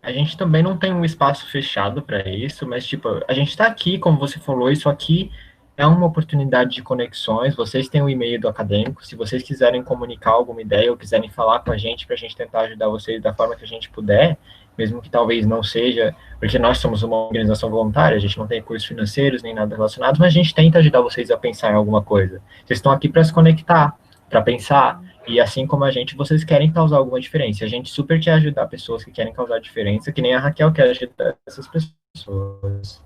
A gente também não tem um espaço fechado para isso, mas, tipo, a gente está aqui, como você falou, isso aqui é uma oportunidade de conexões. Vocês têm o e-mail do acadêmico. Se vocês quiserem comunicar alguma ideia ou quiserem falar com a gente para a gente tentar ajudar vocês da forma que a gente puder, mesmo que talvez não seja, porque nós somos uma organização voluntária, a gente não tem recursos financeiros nem nada relacionado, mas a gente tenta ajudar vocês a pensar em alguma coisa. Vocês estão aqui para se conectar, para pensar, e assim como a gente, vocês querem causar alguma diferença. A gente super quer ajudar pessoas que querem causar diferença, que nem a Raquel quer ajudar essas pessoas.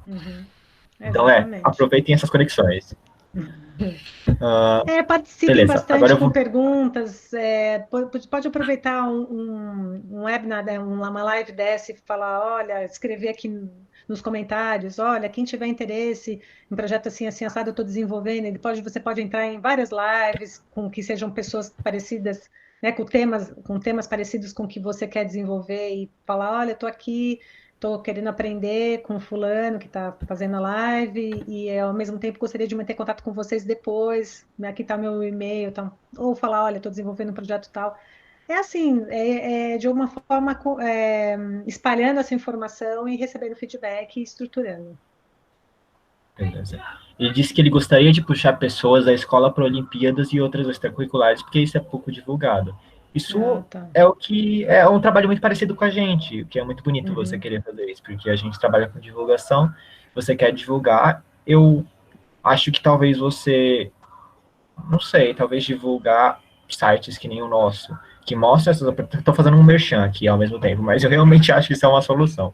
Então, aproveitem essas conexões. Participem beleza. bastante Agora com perguntas. Pode aproveitar um webinar, uma live dessa e falar, olha, escrever aqui nos comentários, olha, quem tiver interesse em projeto assim, assim, assado, eu estou desenvolvendo, você pode entrar em várias lives com que sejam pessoas parecidas, né, com temas parecidos com o que você quer desenvolver e falar, olha, estou aqui, estou querendo aprender com o fulano que está fazendo a live e, ao mesmo tempo, gostaria de manter contato com vocês depois. Aqui está meu e-mail. Tá? Ou falar, olha, estou desenvolvendo um projeto tal. É assim, de alguma forma, espalhando essa informação e recebendo feedback e estruturando. Beleza. Ele disse que ele gostaria de puxar pessoas da escola para Olimpíadas e outras extracurriculares, porque isso é pouco divulgado. Isso é o que é um trabalho muito parecido com a gente, o que é muito bonito você querer fazer isso, porque a gente trabalha com divulgação, você quer divulgar, eu acho que talvez você, não sei, talvez divulgar sites que nem o nosso, que mostra essas oportunidades. Estou fazendo um merchan aqui ao mesmo tempo, mas eu realmente acho que isso é uma solução.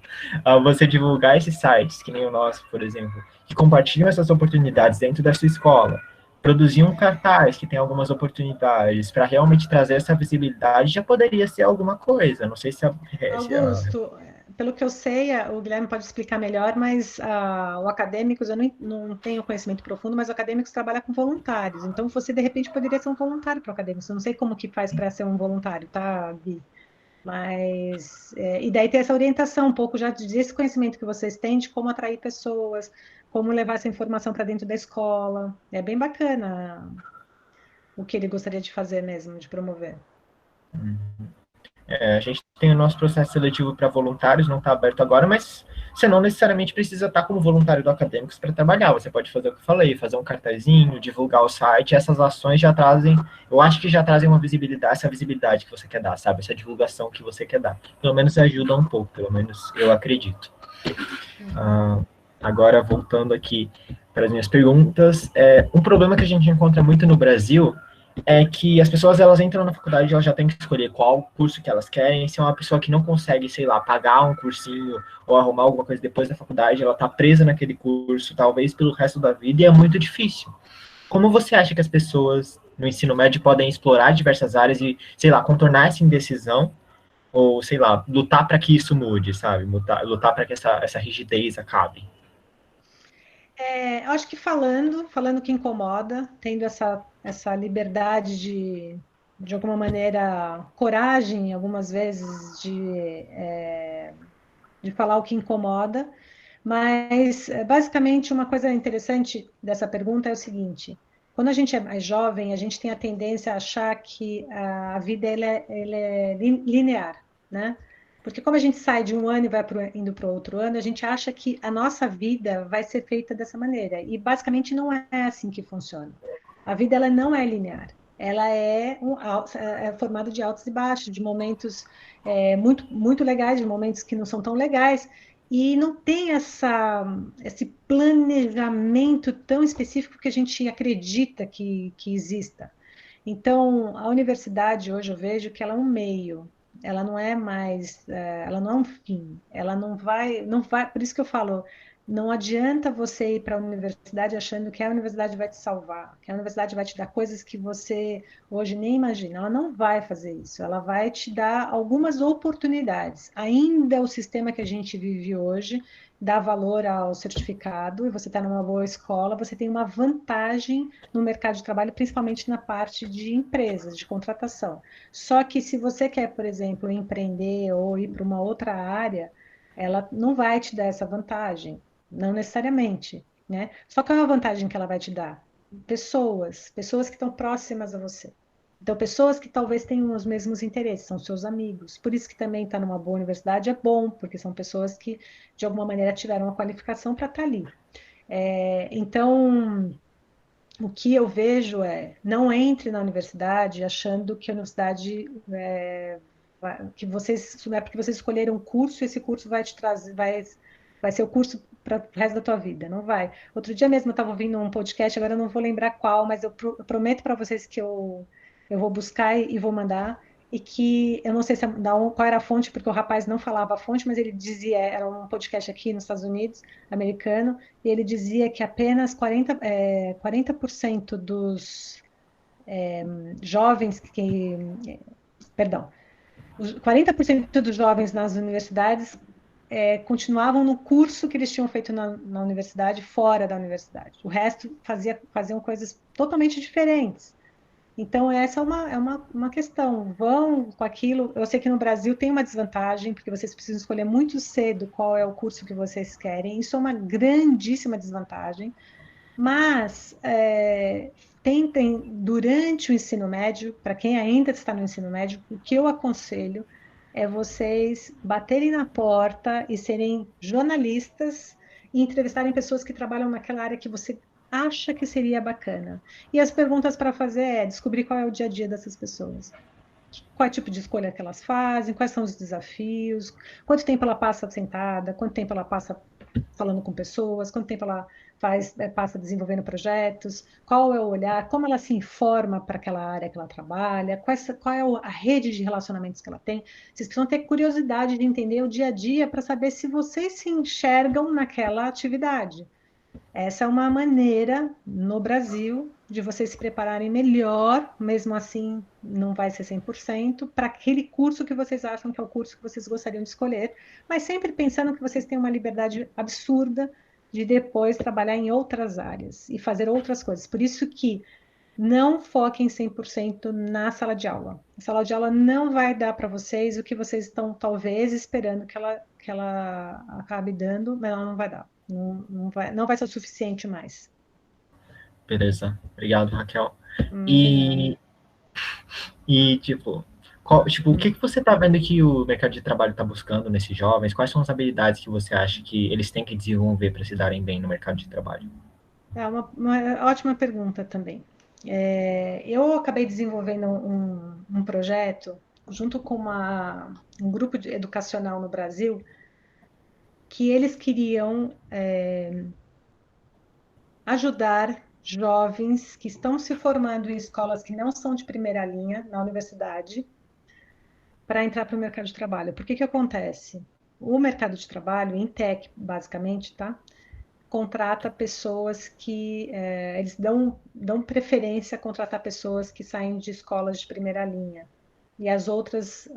Você divulgar esses sites, que nem o nosso, por exemplo, que compartilham essas oportunidades dentro da sua escola, produzir um cartaz que tem algumas oportunidades para realmente trazer essa visibilidade, já poderia ser alguma coisa. Não sei se Augusto, pelo que eu sei, o Guilherme pode explicar melhor, mas o Acadêmicos, eu não tenho conhecimento profundo, mas o Acadêmicos trabalha com voluntários. Então, você, de repente, poderia ser um voluntário para o Acadêmicos. Eu não sei como que faz para ser um voluntário, tá, Gui? Mas, e daí ter essa orientação, um pouco já desse conhecimento que vocês têm de como atrair pessoas, como levar essa informação para dentro da escola. É bem bacana o que ele gostaria de fazer mesmo, de promover. A gente tem o nosso processo seletivo para voluntários, não está aberto agora, mas você não necessariamente precisa estar como voluntário do Acadêmicos para trabalhar. Você pode fazer o que eu falei, fazer um cartazinho, divulgar o site. Essas ações já trazem, eu acho que já trazem uma visibilidade, essa visibilidade que você quer dar, sabe? Essa divulgação que você quer dar. Pelo menos ajuda um pouco, pelo menos eu acredito. Agora, voltando aqui para as minhas perguntas, um problema que a gente encontra muito no Brasil é que as pessoas, elas entram na faculdade, elas já têm que escolher qual curso que elas querem. Se é uma pessoa que não consegue, sei lá, pagar um cursinho ou arrumar alguma coisa depois da faculdade, ela está presa naquele curso, talvez pelo resto da vida, e é muito difícil. Como você acha que as pessoas no ensino médio podem explorar diversas áreas e, sei lá, contornar essa indecisão, ou, sei lá, lutar para que isso mude, sabe? Lutar para que essa rigidez acabe? Acho que falando que incomoda, tendo essa liberdade de alguma maneira, coragem, algumas vezes, de falar o que incomoda, mas, basicamente, uma coisa interessante dessa pergunta é o seguinte, quando a gente é mais jovem, a gente tem a tendência a achar que a vida ela é linear, né? Porque como a gente sai de um ano e vai indo para o outro ano, a gente acha que a nossa vida vai ser feita dessa maneira. E basicamente não é assim que funciona. A vida ela não é linear. Ela é formada de altos e baixos, de momentos muito, muito legais, de momentos que não são tão legais. E não tem esse planejamento tão específico que a gente acredita que exista. Então, a universidade hoje eu vejo que ela é um meio, ela não é mais, ela não é um fim, ela não vai, por isso que eu falo, não adianta você ir para a universidade achando que a universidade vai te salvar, que a universidade vai te dar coisas que você hoje nem imagina, ela não vai fazer isso, ela vai te dar algumas oportunidades. Ainda o sistema que a gente vive hoje dá valor ao certificado e você está numa boa escola, você tem uma vantagem no mercado de trabalho, principalmente na parte de empresas, de contratação. Só que se você quer, por exemplo, empreender ou ir para uma outra área, ela não vai te dar essa vantagem, não necessariamente, né? Só que é uma vantagem que ela vai te dar? Pessoas que estão próximas a você. Então, pessoas que talvez tenham os mesmos interesses, são seus amigos. Por isso que também estar numa boa universidade é bom, porque são pessoas que, de alguma maneira, tiveram a qualificação para estar ali. Então, o que eu vejo é, não entre na universidade achando que a universidade que vocês, não é porque vocês escolheram um curso, esse curso vai te trazer, vai ser o curso para o resto da tua vida, não vai. Outro dia mesmo eu estava ouvindo um podcast, agora eu não vou lembrar qual, mas eu prometo para vocês que eu vou buscar e vou mandar, e que eu não sei se qual era a fonte, porque o rapaz não falava a fonte, mas ele dizia, era um podcast aqui nos Estados Unidos, americano, e ele dizia que apenas 40% dos jovens perdão, os 40% dos jovens nas universidades continuavam no curso que eles tinham feito na universidade, fora da universidade. O resto faziam coisas totalmente diferentes. Então, essa é uma questão. Vão com aquilo. Eu sei que no Brasil tem uma desvantagem, porque vocês precisam escolher muito cedo qual é o curso que vocês querem. Isso é uma grandíssima desvantagem. Mas tentem, durante o ensino médio, para quem ainda está no ensino médio, o que eu aconselho é vocês baterem na porta e serem jornalistas e entrevistarem pessoas que trabalham naquela área que você acha que seria bacana. E as perguntas para fazer é descobrir qual é o dia a dia dessas pessoas. Qual é o tipo de escolha que elas fazem, quais são os desafios, quanto tempo ela passa sentada, quanto tempo ela passa falando com pessoas, quanto tempo ela passa desenvolvendo projetos, qual é o olhar, como ela se informa para aquela área que ela trabalha, qual é a rede de relacionamentos que ela tem. Vocês precisam ter curiosidade de entender o dia a dia para saber se vocês se enxergam naquela atividade. Essa é uma maneira, no Brasil, de vocês se prepararem melhor, mesmo assim não vai ser 100%, para aquele curso que vocês acham que é o curso que vocês gostariam de escolher, mas sempre pensando que vocês têm uma liberdade absurda de depois trabalhar em outras áreas e fazer outras coisas. Por isso que não foquem 100% na sala de aula. A sala de aula não vai dar para vocês o que vocês estão talvez esperando que ela acabe dando, mas ela não vai dar. Não vai ser o suficiente mais. Beleza. Obrigado, Raquel. De Tipo, o que você está vendo que o mercado de trabalho está buscando nesses jovens? Quais são as habilidades que você acha que eles têm que desenvolver para se darem bem no mercado de trabalho? É uma ótima pergunta também. Eu acabei desenvolvendo um projeto junto com um grupo educacional no Brasil que eles queriam ajudar jovens que estão se formando em escolas que não são de primeira linha na universidade para entrar para o mercado de trabalho. Por que acontece? O mercado de trabalho, em tech, basicamente, tá? Contrata pessoas que eles dão preferência a contratar pessoas que saem de escolas de primeira linha. E os outros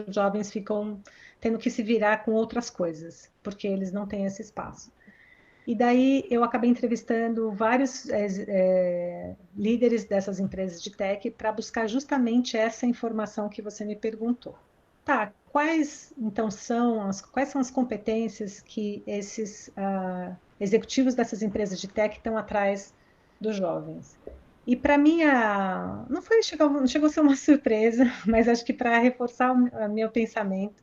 jovens ficam tendo que se virar com outras coisas, porque eles não têm esse espaço. E daí eu acabei entrevistando vários líderes dessas empresas de tech para buscar justamente essa informação que você me perguntou. Tá, quais são as competências que esses executivos dessas empresas de tech estão atrás dos jovens? E para mim, não chegou a ser uma surpresa, mas acho que para reforçar o meu pensamento,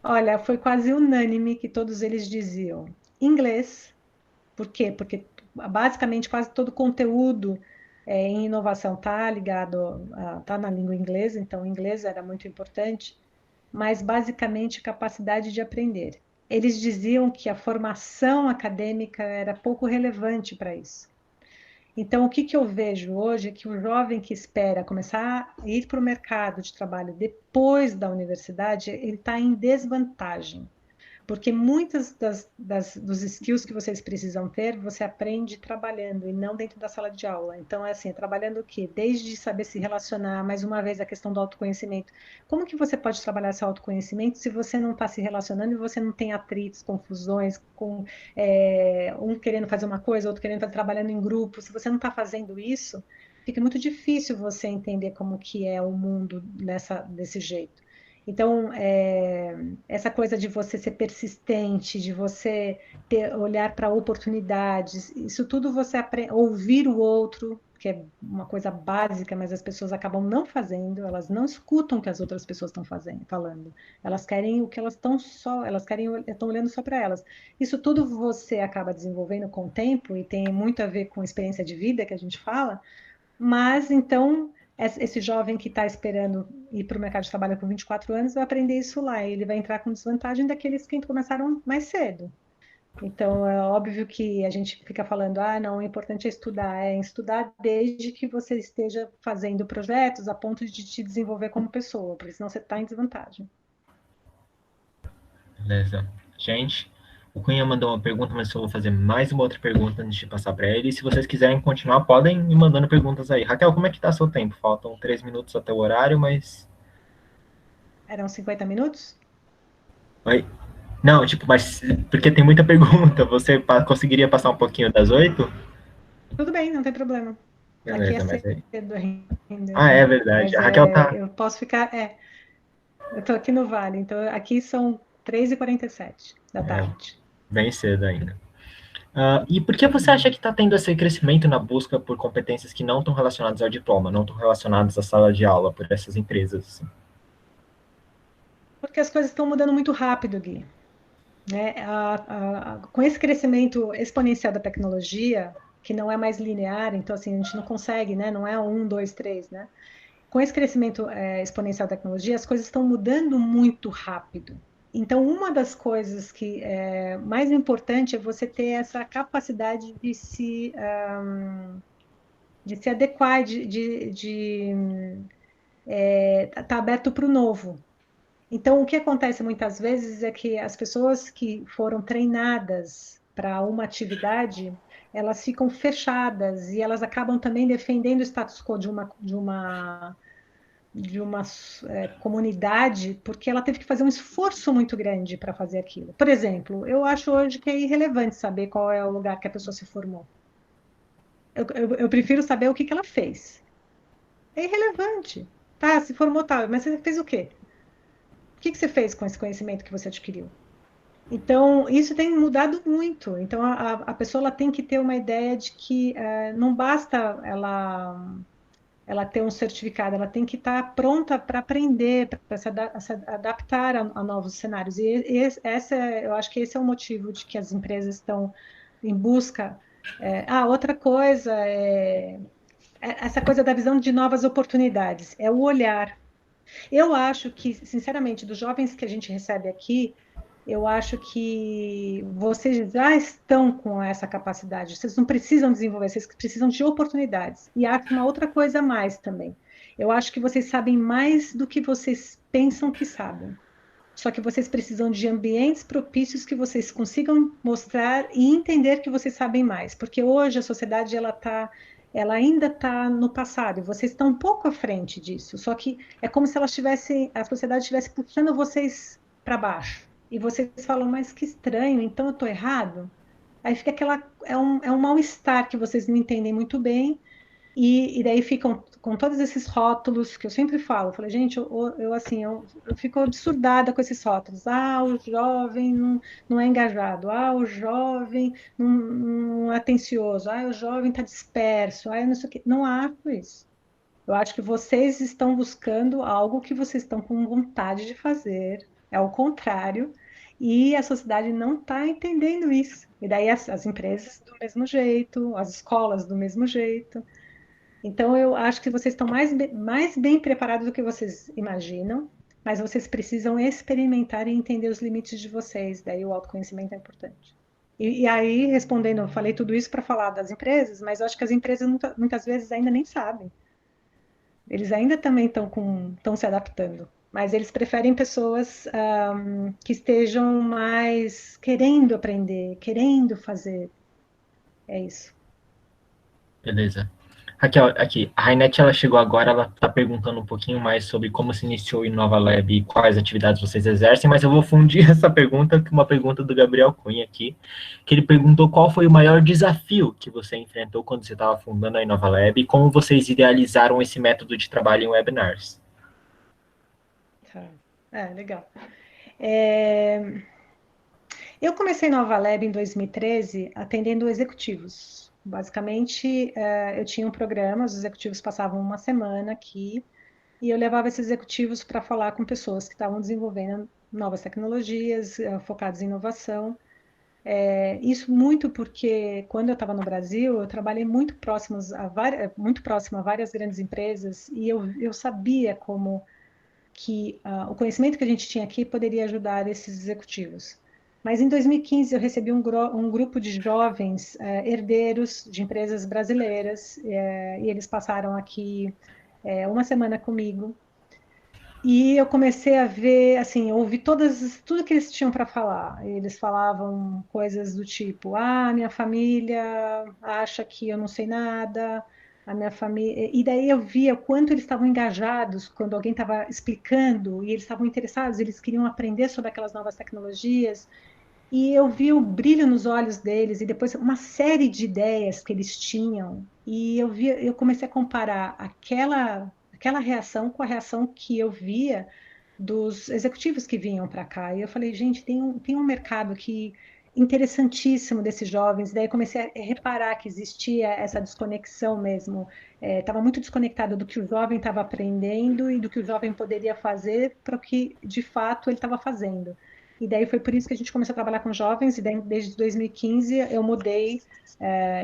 olha, foi quase unânime que todos eles diziam inglês. Por quê? Porque basicamente quase todo o conteúdo em inovação tá na língua inglesa, então o inglês era muito importante, mas basicamente capacidade de aprender. Eles diziam que a formação acadêmica era pouco relevante para isso. Então, o que eu vejo hoje é que o jovem que espera começar a ir para o mercado de trabalho depois da universidade, ele está em desvantagem. Porque muitas dos skills que vocês precisam ter, você aprende trabalhando e não dentro da sala de aula. Então, trabalhando o quê? Desde saber se relacionar, mais uma vez, a questão do autoconhecimento. Como que você pode trabalhar esse autoconhecimento se você não está se relacionando e você não tem atritos, confusões, com um querendo fazer uma coisa, outro querendo estar trabalhando em grupo? Se você não está fazendo isso, fica muito difícil você entender como que é o mundo desse jeito. Então, essa coisa de você ser persistente, de você olhar para oportunidades, isso tudo você aprende, ouvir o outro, porque é uma coisa básica, mas as pessoas acabam não fazendo, elas não escutam o que as outras pessoas estão falando. Elas querem o que elas estão olhando só para elas. Isso tudo você acaba desenvolvendo com o tempo e tem muito a ver com experiência de vida que a gente fala, mas então esse jovem que está esperando ir para o mercado de trabalho com 24 anos vai aprender isso lá, e ele vai entrar com desvantagem daqueles que começaram mais cedo. Então, é óbvio que a gente fica falando, não, o importante é estudar desde que você esteja fazendo projetos a ponto de te desenvolver como pessoa, porque senão você está em desvantagem. Beleza. Gente, o Cunha mandou uma pergunta, mas eu vou fazer mais uma outra pergunta antes de passar para ele. E se vocês quiserem continuar, podem ir mandando perguntas aí. Raquel, como é que tá seu tempo? Faltam 3 minutos até o horário, mas... Eram 50 minutos? Oi? Não, tipo, mas porque tem muita pergunta, você conseguiria passar um pouquinho das 8? Tudo bem, não tem problema. Aqui é Beleza, mas aí... cedo ainda. Ah, é verdade. Mas A Raquel tá... eu posso ficar... eu estou aqui no Vale, então aqui são 3h47 da tarde. Bem cedo ainda. E por que você acha que está tendo esse crescimento na busca por competências que não estão relacionadas ao diploma, não estão relacionadas à sala de aula por essas empresas? Assim? Porque as coisas estão mudando muito rápido, Gui. Né? Com esse crescimento exponencial da tecnologia, que não é mais linear, então assim, a gente não consegue, né? Não é 1, 2, 3, né? Com esse crescimento exponencial da tecnologia, as coisas estão mudando muito rápido. Então, uma das coisas que é mais importante é você ter essa capacidade de se adequar, de estar aberto para o novo. Então, o que acontece muitas vezes é que as pessoas que foram treinadas para uma atividade, elas ficam fechadas e elas acabam também defendendo o status quo de uma comunidade, porque ela teve que fazer um esforço muito grande para fazer aquilo. Por exemplo, eu acho hoje que é irrelevante saber qual é o lugar que a pessoa se formou. Eu prefiro saber o que ela fez. É irrelevante. Tá, se formou tal, mas você fez o quê? O que você fez com esse conhecimento que você adquiriu? Então, isso tem mudado muito. Então, a pessoa ela tem que ter uma ideia de que não basta ela ter um certificado, ela tem que estar pronta para aprender, para se adaptar a novos cenários. E eu acho que esse é o motivo de que as empresas estão em busca. Outra coisa essa coisa da visão de novas oportunidades, é o olhar. Eu acho que, sinceramente, dos jovens que a gente recebe aqui, eu acho que vocês já estão com essa capacidade, vocês não precisam desenvolver, vocês precisam de oportunidades. E acho uma outra coisa a mais também. Eu acho que vocês sabem mais do que vocês pensam que sabem. Só que vocês precisam de ambientes propícios que vocês consigam mostrar e entender que vocês sabem mais. Porque hoje a sociedade ela ainda está no passado, e vocês estão um pouco à frente disso. Só que é como se a sociedade estivesse puxando vocês para baixo. E vocês falam, mas que estranho, então eu estou errado? Aí fica é um mal-estar que vocês não entendem muito bem, e daí ficam com todos esses rótulos que eu sempre falo. Eu falei, gente, eu fico absurdada com esses rótulos. O jovem não é engajado. O jovem não é atencioso. O jovem está disperso. Eu não sei o quê. Não acho isso. Eu acho que vocês estão buscando algo que vocês estão com vontade de fazer. É o contrário. E a sociedade não está entendendo isso. E daí as empresas do mesmo jeito, as escolas do mesmo jeito. Então, eu acho que vocês estão mais bem preparados do que vocês imaginam, mas vocês precisam experimentar e entender os limites de vocês. Daí o autoconhecimento é importante. E aí, respondendo, eu falei tudo isso para falar das empresas, mas eu acho que as empresas muitas vezes ainda nem sabem. Eles ainda também estão se adaptando, mas eles preferem pessoas que estejam mais querendo aprender, querendo fazer. É isso. Beleza. Raquel, aqui, a Rainete, ela chegou agora, ela está perguntando um pouquinho mais sobre como se iniciou o Inova Lab e quais atividades vocês exercem, mas eu vou fundir essa pergunta com uma pergunta do Gabriel Cunha aqui, que ele perguntou qual foi o maior desafio que você enfrentou quando você estava fundando a Inova Lab e como vocês idealizaram esse método de trabalho em webinars. Legal. Eu comecei a Inova Lab em 2013 atendendo executivos. Basicamente, eu tinha um programa, os executivos passavam uma semana aqui, e eu levava esses executivos para falar com pessoas que estavam desenvolvendo novas tecnologias, focadas em inovação. Isso muito porque, quando eu estava no Brasil, eu trabalhei muito próximo a várias grandes empresas, e eu sabia como que o conhecimento que a gente tinha aqui poderia ajudar esses executivos. Mas em 2015 eu recebi um grupo de jovens herdeiros de empresas brasileiras, e eles passaram aqui uma semana comigo. E eu comecei a ver, assim, ouvir tudo que eles tinham para falar. Eles falavam coisas do tipo: ah, minha família acha que eu não sei nada, a minha família. E daí eu via o quanto eles estavam engajados quando alguém estava explicando, e eles estavam interessados, eles queriam aprender sobre aquelas novas tecnologias. E eu vi o brilho nos olhos deles, e depois uma série de ideias que eles tinham. E eu comecei a comparar aquela reação com a reação que eu via dos executivos que vinham para cá. E eu falei, gente, tem um mercado aqui interessantíssimo desses jovens. Daí eu comecei a reparar que existia essa desconexão mesmo. Estava muito desconectado do que o jovem estava aprendendo e do que o jovem poderia fazer para o que de fato ele estava fazendo. E daí foi por isso que a gente começou a trabalhar com jovens, e daí, desde 2015 eu mudei,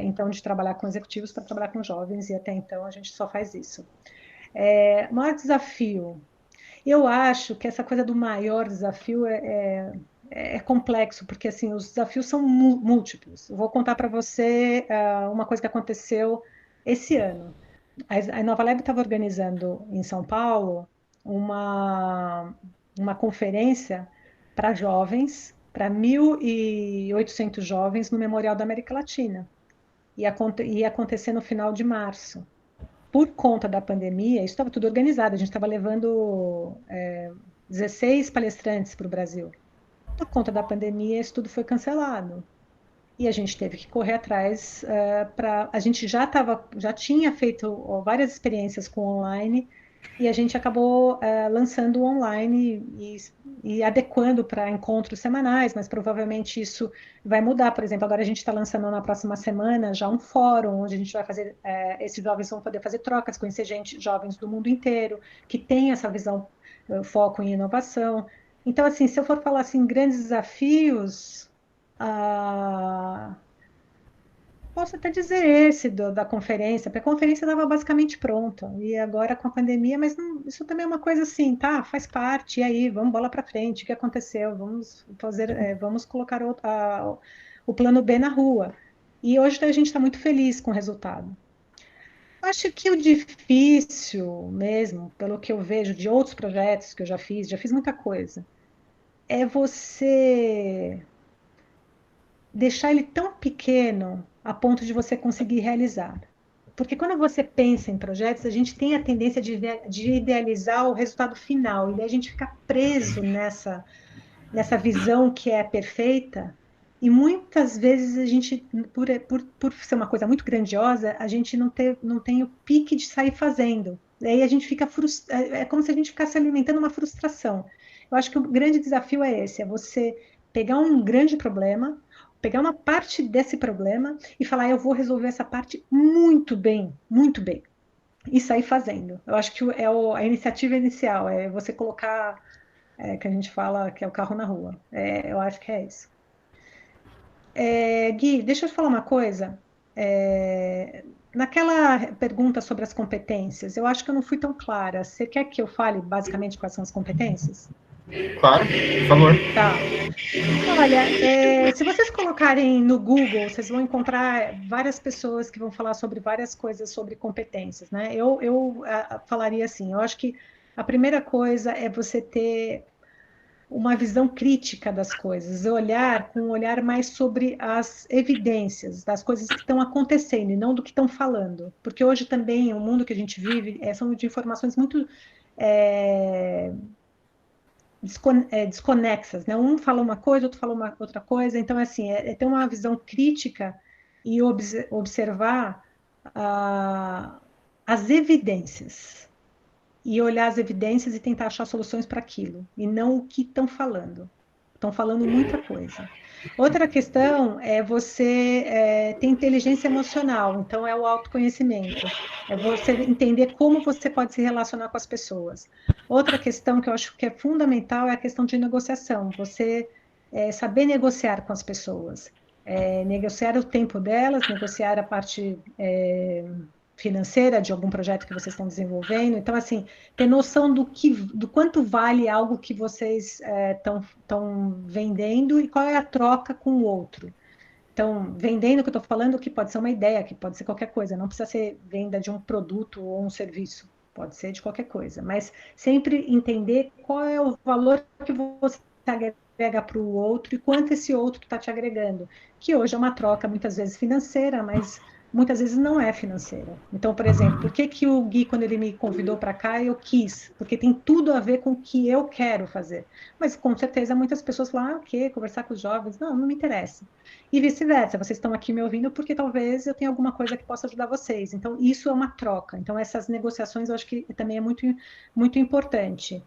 então, de trabalhar com executivos para trabalhar com jovens, e até então a gente só faz isso. O maior desafio, eu acho que essa coisa do maior desafio é complexo, porque assim, os desafios são múltiplos. Eu vou contar para você uma coisa que aconteceu esse ano. A Nova Lab estava organizando em São Paulo uma conferência para jovens, para 1.800 jovens no Memorial da América Latina. Ia acontecer no final de março. Por conta da pandemia, isso estava tudo organizado, a gente estava levando 16 palestrantes para o Brasil. Por conta da pandemia, isso tudo foi cancelado. E a gente teve que correr atrás a gente já tinha feito várias experiências com online, e a gente acabou lançando o online e adequando para encontros semanais, mas provavelmente isso vai mudar. Por exemplo, agora a gente está lançando na próxima semana já um fórum onde a gente vai fazer, esses jovens vão poder fazer trocas, conhecer jovens do mundo inteiro, que tem essa visão, foco em inovação. Então, assim, se eu for falar assim, grandes desafios, ah, posso até dizer esse da conferência, porque a conferência estava basicamente pronta, e agora com a pandemia, mas isso também é uma coisa assim, tá, faz parte, e aí, vamos bola para frente, o que aconteceu? Vamos colocar o plano B na rua. E hoje a gente está muito feliz com o resultado. Acho que o difícil mesmo, pelo que eu vejo de outros projetos que eu já fiz muita coisa, é você deixar ele tão pequeno a ponto de você conseguir realizar. Porque quando você pensa em projetos, a gente tem a tendência de idealizar o resultado final, e daí a gente fica preso nessa visão que é perfeita, e muitas vezes a gente, por ser uma coisa muito grandiosa, a gente não tem o pique de sair fazendo. Daí a gente fica frustrado, é como se a gente ficasse alimentando uma frustração. Eu acho que o grande desafio é esse, é você pegar um grande problema, pegar uma parte desse problema e falar, eu vou resolver essa parte muito bem, e sair fazendo. Eu acho que a iniciativa inicial é você colocar, que a gente fala que é o carro na rua. Eu acho que é isso. Gui, deixa eu te falar uma coisa. Naquela pergunta sobre as competências, eu acho que eu não fui tão clara. Você quer que eu fale basicamente quais são as competências? Claro, por favor. Tá. Olha, se vocês colocarem no Google, vocês vão encontrar várias pessoas que vão falar sobre várias coisas sobre competências, né? Eu falaria assim, eu acho que a primeira coisa é você ter uma visão crítica das coisas, olhar com um olhar mais sobre as evidências das coisas que estão acontecendo e não do que estão falando. Porque hoje também o mundo que a gente vive são de informações muito desconexas, né? Um fala uma coisa, outro fala outra coisa. Então, assim, ter uma visão crítica e observar as evidências. E olhar as evidências e tentar achar soluções para aquilo, e não o que estão falando. estão falando muita coisa. Outra questão é você ter inteligência emocional, então é o autoconhecimento, é você entender como você pode se relacionar com as pessoas. Outra questão que eu acho que é fundamental é a questão de negociação, você saber negociar com as pessoas, negociar o tempo delas, negociar a parte financeira de algum projeto que vocês estão desenvolvendo. Então, assim, ter noção do quanto vale algo que vocês estão vendendo e qual é a troca com o outro. Então, vendendo, que eu estou falando, que pode ser uma ideia, que pode ser qualquer coisa, não precisa ser venda de um produto ou um serviço, pode ser de qualquer coisa, mas sempre entender qual é o valor que você agrega para o outro e quanto esse outro está te agregando, que hoje é uma troca muitas vezes financeira, mas muitas vezes não é financeira. Então, por exemplo, por que o Gui, quando ele me convidou para cá, eu quis? Porque tem tudo a ver com o que eu quero fazer. Mas, com certeza, muitas pessoas falam, o quê? Conversar com os jovens? Não me interessa. E vice-versa, vocês estão aqui me ouvindo porque talvez eu tenha alguma coisa que possa ajudar vocês. Então, isso é uma troca. Então, essas negociações eu acho que também é muito, muito importante.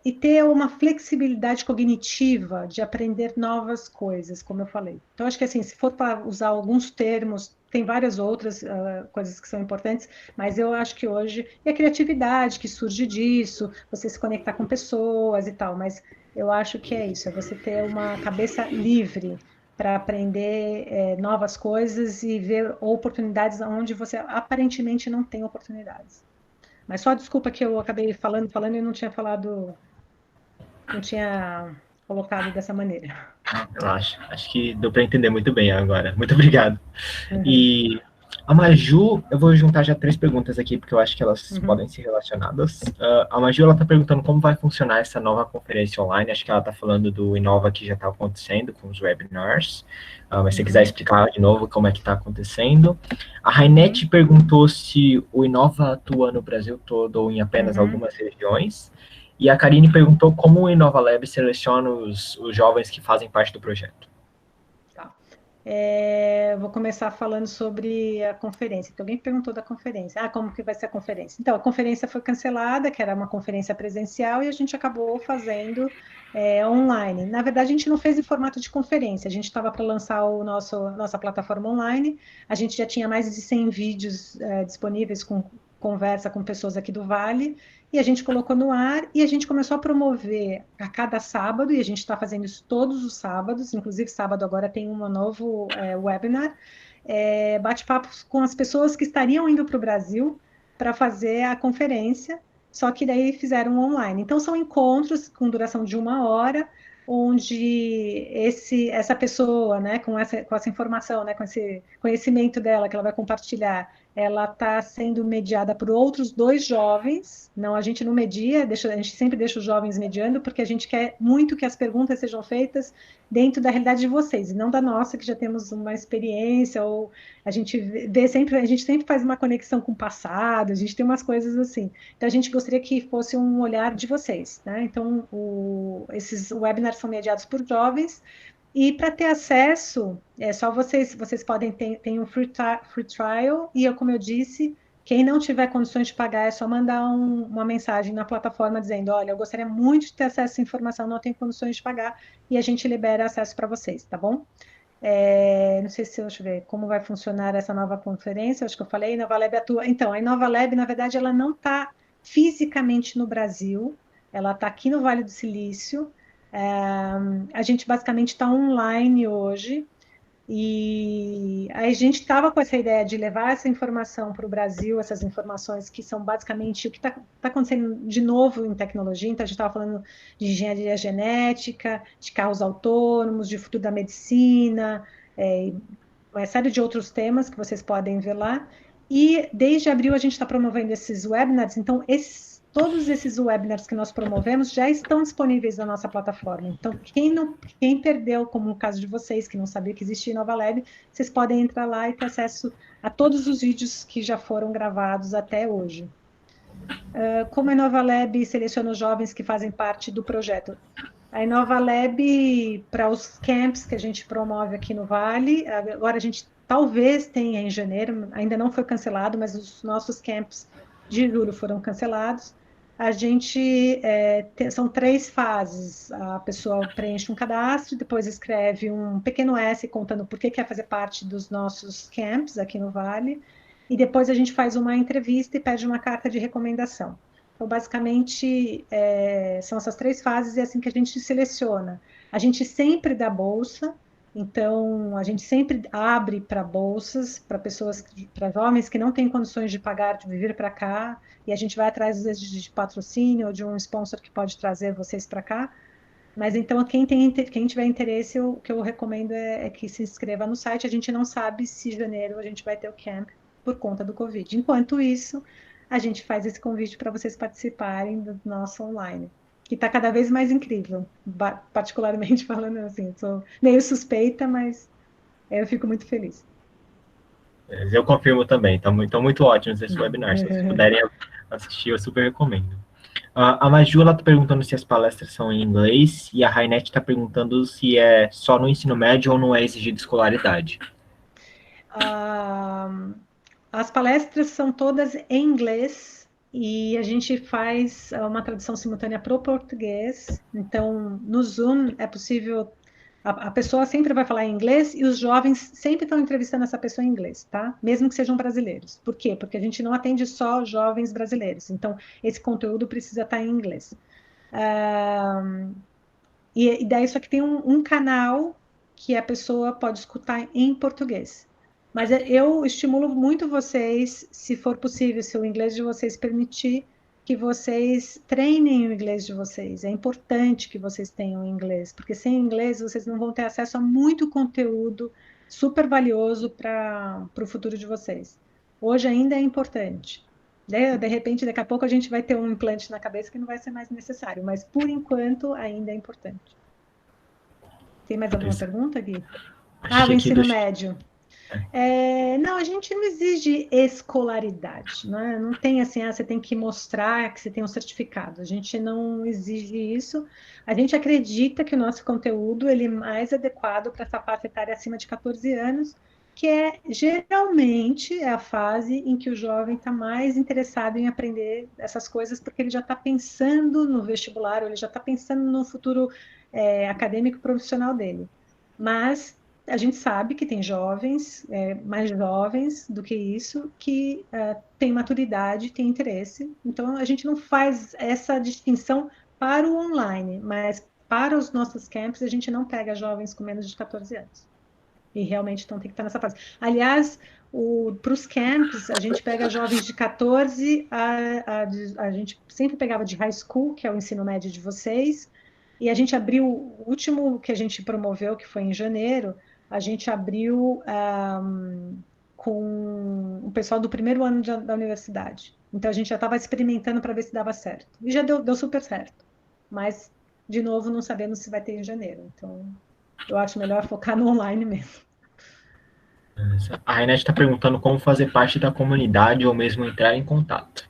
E ter uma flexibilidade cognitiva de aprender novas coisas, como eu falei. Então, acho que assim, se for para usar alguns termos, tem várias outras coisas que são importantes, mas eu acho que hoje é a criatividade que surge disso, você se conectar com pessoas e tal, mas eu acho que é isso, é você ter uma cabeça livre para aprender novas coisas e ver oportunidades onde você aparentemente não tem oportunidades. Mas só desculpa que eu acabei falando e não tinha falado, não tinha colocado dessa maneira. Relaxa, acho que deu para entender muito bem agora. Muito obrigado. Uhum. E a Maju, eu vou juntar já 3 perguntas aqui, porque eu acho que elas podem ser relacionadas. A Maju, ela está perguntando como vai funcionar essa nova conferência online. Acho que ela está falando do Inova que já está acontecendo com os webinars. Mas se quiser explicar de novo como é que está acontecendo. A Rainete perguntou se o Inova atua no Brasil todo ou em apenas algumas regiões. E a Karine perguntou como o Inova Lab seleciona os jovens que fazem parte do projeto. Vou começar falando sobre a conferência. Então, alguém perguntou da conferência. Como que vai ser a conferência? Então, a conferência foi cancelada, que era uma conferência presencial, e a gente acabou fazendo online. Na verdade, a gente não fez em formato de conferência, a gente estava para lançar nossa plataforma online, a gente já tinha mais de 100 vídeos disponíveis com conversa com pessoas aqui do Vale, e a gente colocou no ar, e a gente começou a promover a cada sábado, e a gente está fazendo isso todos os sábados, inclusive sábado agora tem um novo webinar, bate-papos com as pessoas que estariam indo para o Brasil para fazer a conferência, só que daí fizeram online. Então, são encontros com duração de 1 hora, onde essa pessoa, né, com essa informação, né, com esse conhecimento dela que ela vai compartilhar, ela está sendo mediada por outros 2 jovens. Não, a gente não media, a gente sempre deixa os jovens mediando, porque a gente quer muito que as perguntas sejam feitas dentro da realidade de vocês, e não da nossa, que já temos uma experiência, ou a gente sempre faz uma conexão com o passado, a gente tem umas coisas assim. Então, a gente gostaria que fosse um olhar de vocês, né? Então, esses webinars são mediados por jovens, e para ter acesso, só vocês podem ter um free trial, e como eu disse, quem não tiver condições de pagar, é só mandar uma mensagem na plataforma dizendo, olha, eu gostaria muito de ter acesso a essa informação, não tenho condições de pagar, e a gente libera acesso para vocês, tá bom? Não sei se, deixa eu ver, como vai funcionar essa nova conferência, acho que eu falei, a Inova Lab atua. Então, a Inova Lab, na verdade, ela não está fisicamente no Brasil, ela está aqui no Vale do Silício. A gente basicamente está online hoje, e a gente estava com essa ideia de levar essa informação para o Brasil, essas informações que são basicamente o que está acontecendo de novo em tecnologia. Então, a gente estava falando de engenharia genética, de carros autônomos, de futuro da medicina, uma série de outros temas que vocês podem ver lá. E desde abril a gente está promovendo esses webinars, então todos esses webinars que nós promovemos já estão disponíveis na nossa plataforma. Então, quem perdeu, como no caso de vocês, que não sabia que existia Inova Lab, vocês podem entrar lá e ter acesso a todos os vídeos que já foram gravados até hoje. Como a Inova Lab seleciona os jovens que fazem parte do projeto? A Inova Lab, para os camps que a gente promove aqui no Vale, agora a gente talvez tenha em janeiro, ainda não foi cancelado, mas os nossos camps de julho foram cancelados. a gente são 3 fases. A pessoa preenche um cadastro, depois escreve um pequeno essay contando por que quer fazer parte dos nossos camps aqui no Vale, e depois a gente faz uma entrevista e pede uma carta de recomendação. Então, basicamente, são essas 3 fases e é assim que a gente seleciona. A gente sempre dá bolsa, então a gente sempre abre para bolsas, para pessoas, para jovens que não têm condições de pagar, de vir para cá, e a gente vai atrás, às vezes, de patrocínio ou de um sponsor que pode trazer vocês para cá. Mas então, quem tiver interesse, o que eu recomendo é que se inscreva no site. A gente não sabe se em janeiro a gente vai ter o camp por conta do Covid. Enquanto isso, a gente faz esse convite para vocês participarem do nosso online, que está cada vez mais incrível, particularmente falando assim. Sou meio suspeita, mas eu fico muito feliz. Eu confirmo também, estão muito ótimos esses webinars. Se vocês puderem assistir, eu super recomendo. A Maju está perguntando se as palestras são em inglês, e a Rainete está perguntando se é só no ensino médio ou não é exigido escolaridade. As palestras são todas em inglês, e a gente faz uma tradução simultânea para o português. Então, no Zoom é possível... A pessoa sempre vai falar em inglês e os jovens sempre estão entrevistando essa pessoa em inglês, tá? Mesmo que sejam brasileiros. Por quê? Porque a gente não atende só jovens brasileiros. Então, esse conteúdo precisa estar em inglês. E daí só que tem um canal que a pessoa pode escutar em português. Mas eu estimulo muito vocês, se for possível, se o inglês de vocês permitir, que vocês treinem o inglês de vocês. É importante que vocês tenham inglês, porque sem inglês vocês não vão ter acesso a muito conteúdo super valioso para o futuro de vocês. Hoje ainda é importante. De repente, daqui a pouco a gente vai ter um implante na cabeça que não vai ser mais necessário, mas por enquanto ainda é importante. Tem mais alguma pergunta, Gui? O ensino médio. Não, a gente não exige escolaridade, né? Não tem assim, você tem que mostrar que você tem um certificado. A gente não exige isso. A gente acredita que o nosso conteúdo ele é mais adequado para essa faixa etária acima de 14 anos, que geralmente é a fase em que o jovem está mais interessado em aprender essas coisas, porque ele já está pensando no vestibular, ou ele já está pensando no futuro acadêmico profissional dele. Mas a gente sabe que tem jovens, mais jovens do que isso, que têm maturidade, têm interesse. Então, a gente não faz essa distinção para o online, mas para os nossos camps, a gente não pega jovens com menos de 14 anos. E realmente então tem que estar nessa fase. Aliás, para os camps, a gente pega jovens de 14 a gente sempre pegava de high school, que é o ensino médio de vocês, e a gente abriu, o último que a gente promoveu, que foi em janeiro, a gente abriu com o pessoal do primeiro ano da universidade. Então, a gente já estava experimentando para ver se dava certo. E já deu super certo. Mas, de novo, não sabemos se vai ter em janeiro. Então, eu acho melhor focar no online mesmo. A Rainete está perguntando como fazer parte da comunidade ou mesmo entrar em contato.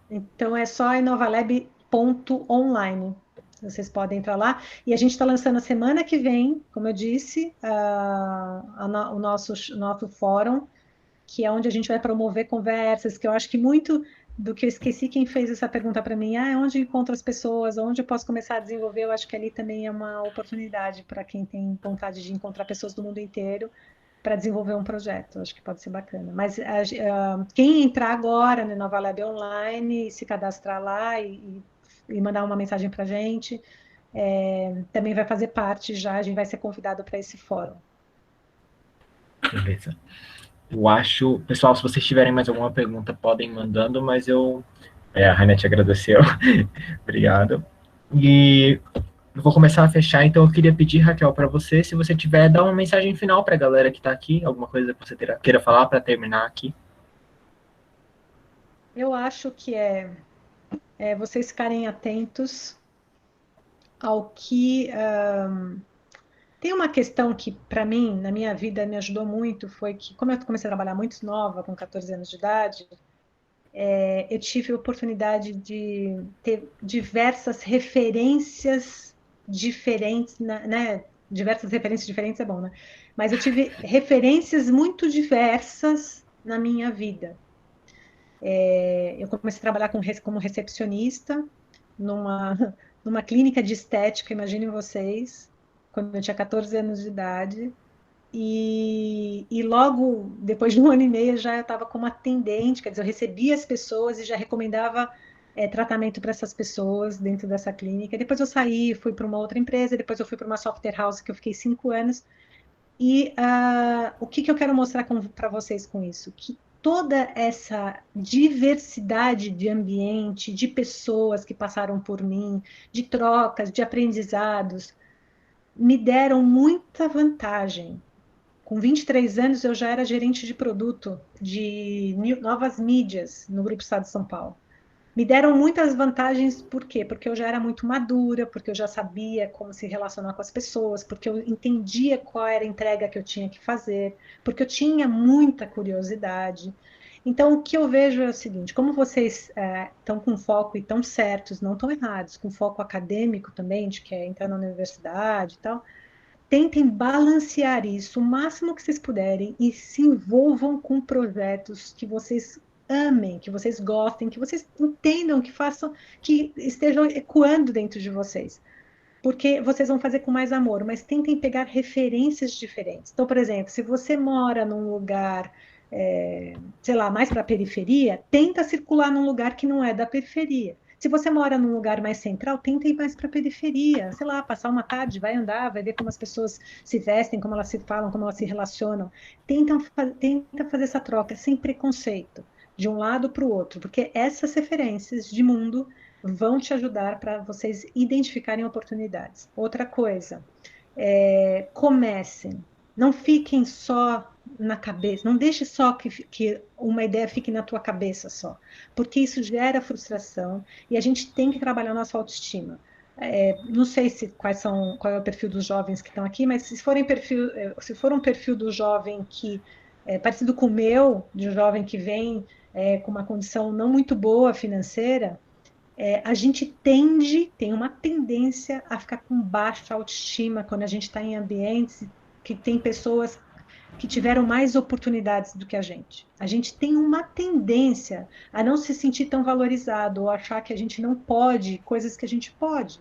Então, é só inovalab.online. Vocês podem entrar lá. E a gente está lançando a semana que vem, como eu disse, o nosso fórum, que é onde a gente vai promover conversas, que eu acho que muito do que eu esqueci, quem fez essa pergunta para mim, onde eu encontro as pessoas, onde eu posso começar a desenvolver, eu acho que ali também é uma oportunidade para quem tem vontade de encontrar pessoas do mundo inteiro para desenvolver um projeto. Eu acho que pode ser bacana. Mas quem entrar agora no InovaLab Online, se cadastrar lá e mandar uma mensagem para a gente, também vai fazer parte já, a gente vai ser convidado para esse fórum. Beleza. Eu acho... Pessoal, se vocês tiverem mais alguma pergunta, podem ir mandando, mas a Rainete agradeceu. Obrigado. E eu vou começar a fechar, então eu queria pedir, Raquel, para você, se você tiver, dar uma mensagem final para a galera que está aqui, alguma coisa que você queira falar para terminar aqui. Eu acho que vocês ficarem atentos ao que... Tem uma questão que, para mim, na minha vida, me ajudou muito, foi que, como eu comecei a trabalhar muito nova, com 14 anos de idade, eu tive a oportunidade de ter diversas referências diferentes, né? Diversas referências diferentes é bom, né? Mas eu tive referências muito diversas na minha vida. Eu comecei a trabalhar como recepcionista numa clínica de estética, imaginem vocês, quando eu tinha 14 anos de idade. E logo depois de 1 ano e meio eu já estava como atendente, quer dizer, eu recebia as pessoas e já recomendava tratamento para essas pessoas dentro dessa clínica. Depois eu saí, fui para uma outra empresa, depois eu fui para uma software house que eu fiquei 5 anos. E o que eu quero mostrar para vocês com isso? Que toda essa diversidade de ambiente, de pessoas que passaram por mim, de trocas, de aprendizados, me deram muita vantagem. Com 23 anos, eu já era gerente de produto de novas mídias no Grupo Estado de São Paulo. Me deram muitas vantagens, por quê? Porque eu já era muito madura, porque eu já sabia como se relacionar com as pessoas, porque eu entendia qual era a entrega que eu tinha que fazer, porque eu tinha muita curiosidade. Então, o que eu vejo é o seguinte, como vocês estão com foco e estão certos, não estão errados, com foco acadêmico também, de que é entrar na universidade e tal, tentem balancear isso o máximo que vocês puderem e se envolvam com projetos que vocês amem, que vocês gostem, que vocês entendam, que façam, que estejam ecoando dentro de vocês. Porque vocês vão fazer com mais amor, mas tentem pegar referências diferentes. Então, por exemplo, se você mora num lugar, sei lá, mais para a periferia, tenta circular num lugar que não é da periferia. Se você mora num lugar mais central, tenta ir mais para a periferia, sei lá, passar uma tarde, vai andar, vai ver como as pessoas se vestem, como elas se falam, como elas se relacionam. Tenta fazer essa troca sem preconceito, de um lado para o outro, porque essas referências de mundo vão te ajudar para vocês identificarem oportunidades. Outra coisa, comecem, não fiquem só na cabeça, não deixe só que uma ideia fique na tua cabeça só, porque isso gera frustração e a gente tem que trabalhar nossa autoestima. Não sei qual é o perfil dos jovens que estão aqui, mas se for um perfil do jovem que é parecido com o meu, de um jovem que vem com uma condição não muito boa financeira, a gente tem uma tendência a ficar com baixa autoestima quando a gente está em ambientes que tem pessoas que tiveram mais oportunidades do que a gente. A gente tem uma tendência a não se sentir tão valorizado ou achar que a gente não pode coisas que a gente pode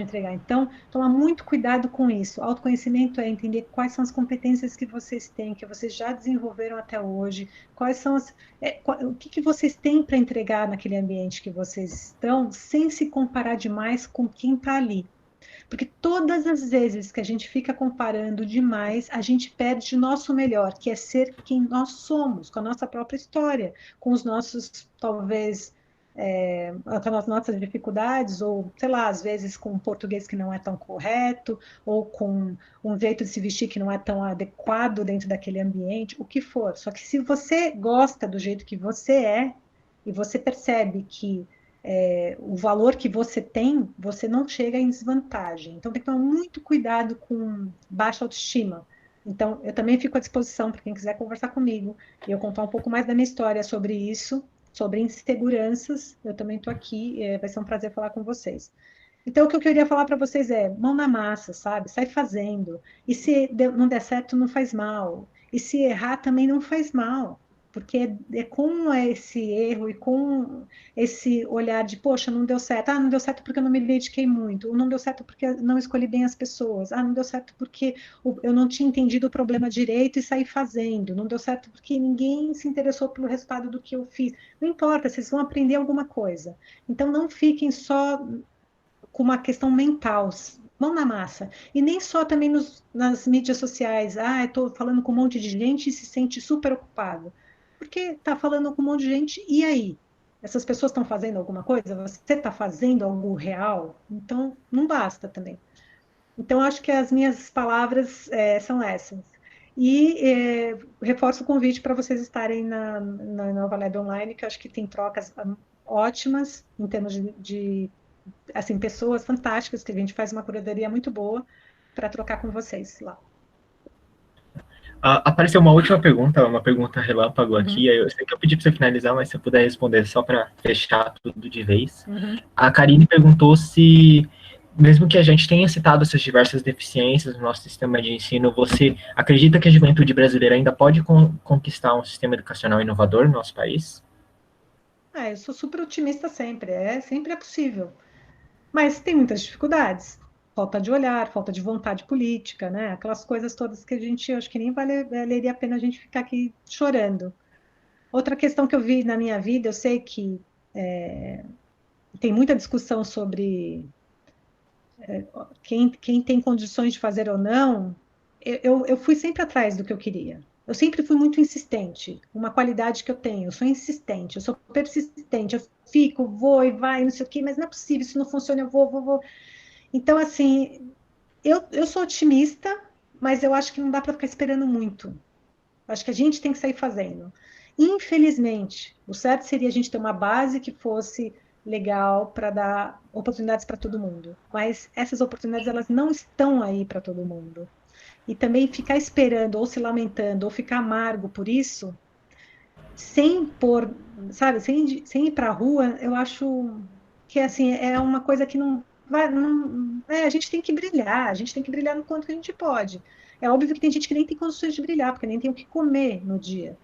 entregar. Então, tomar muito cuidado com isso. Autoconhecimento é entender quais são as competências que vocês têm, que vocês já desenvolveram até hoje, quais são o que vocês têm para entregar naquele ambiente que vocês estão, sem se comparar demais com quem está ali. Porque todas as vezes que a gente fica comparando demais, a gente perde o nosso melhor, que é ser quem nós somos, com a nossa própria história, com os nossos, talvez, com as nossas dificuldades, ou, sei lá, às vezes com um português que não é tão correto, ou com um jeito de se vestir que não é tão adequado dentro daquele ambiente, o que for. Só que se você gosta do jeito que você é, e você percebe que o valor que você tem, você não chega em desvantagem. Então, tem que tomar muito cuidado com baixa autoestima. Então, eu também fico à disposição para quem quiser conversar comigo e eu contar um pouco mais da minha história sobre isso, sobre inseguranças. Eu também estou aqui, vai ser um prazer falar com vocês. Então, o que eu queria falar para vocês é, mão na massa, sabe? Sai fazendo. E se não der certo, não faz mal. E se errar, também não faz mal. Porque é com esse erro e com esse olhar de, poxa, não deu certo. Ah, não deu certo porque eu não me dediquei muito. Ou não deu certo porque eu não escolhi bem as pessoas. Ah, não deu certo porque eu não tinha entendido o problema direito e saí fazendo. Não deu certo porque ninguém se interessou pelo resultado do que eu fiz. Não importa, vocês vão aprender alguma coisa. Então, não fiquem só com uma questão mental, mão na massa. E nem só também nas mídias sociais. Ah, estou falando com um monte de gente e se sente super ocupado. Porque está falando com um monte de gente, e aí? Essas pessoas estão fazendo alguma coisa? Você está fazendo algo real? Então, não basta também. Então, acho que as minhas palavras são essas. E reforço o convite para vocês estarem na Nova Lab Online, que eu acho que tem trocas ótimas, em termos de assim, pessoas fantásticas, que a gente faz uma curadoria muito boa para trocar com vocês lá. Apareceu uma última pergunta, uma pergunta relâmpago aqui. Eu sei que eu pedi para você finalizar, mas se você puder responder só para fechar tudo de vez. A Karine perguntou se, mesmo que a gente tenha citado essas diversas deficiências no nosso sistema de ensino, você acredita que a juventude brasileira ainda pode conquistar um sistema educacional inovador no nosso país? Eu sou super otimista sempre é possível. Mas tem muitas dificuldades. Falta de olhar, falta de vontade política, né? Aquelas coisas todas que a gente, eu acho que nem valeria a pena a gente ficar aqui chorando. Outra questão que eu vi na minha vida, eu sei que tem muita discussão sobre quem tem condições de fazer ou não. Eu fui sempre atrás do que eu queria. Eu sempre fui muito insistente. Uma qualidade que eu tenho, eu sou insistente, eu sou persistente, eu fico, vou e vai, não sei o quê, mas não é possível, isso não funciona, eu vou. Então, assim, eu sou otimista, mas eu acho que não dá para ficar esperando muito. Acho que a gente tem que sair fazendo. Infelizmente, o certo seria a gente ter uma base que fosse legal para dar oportunidades para todo mundo. Mas essas oportunidades elas não estão aí para todo mundo. E também ficar esperando, ou se lamentando, ou ficar amargo por isso, sem pôr, sabe, sem ir para a rua, eu acho que assim é uma coisa que não vai, a gente tem que brilhar, a gente tem que brilhar no quanto que a gente pode. É óbvio que tem gente que nem tem condições de brilhar, porque nem tem o que comer no dia.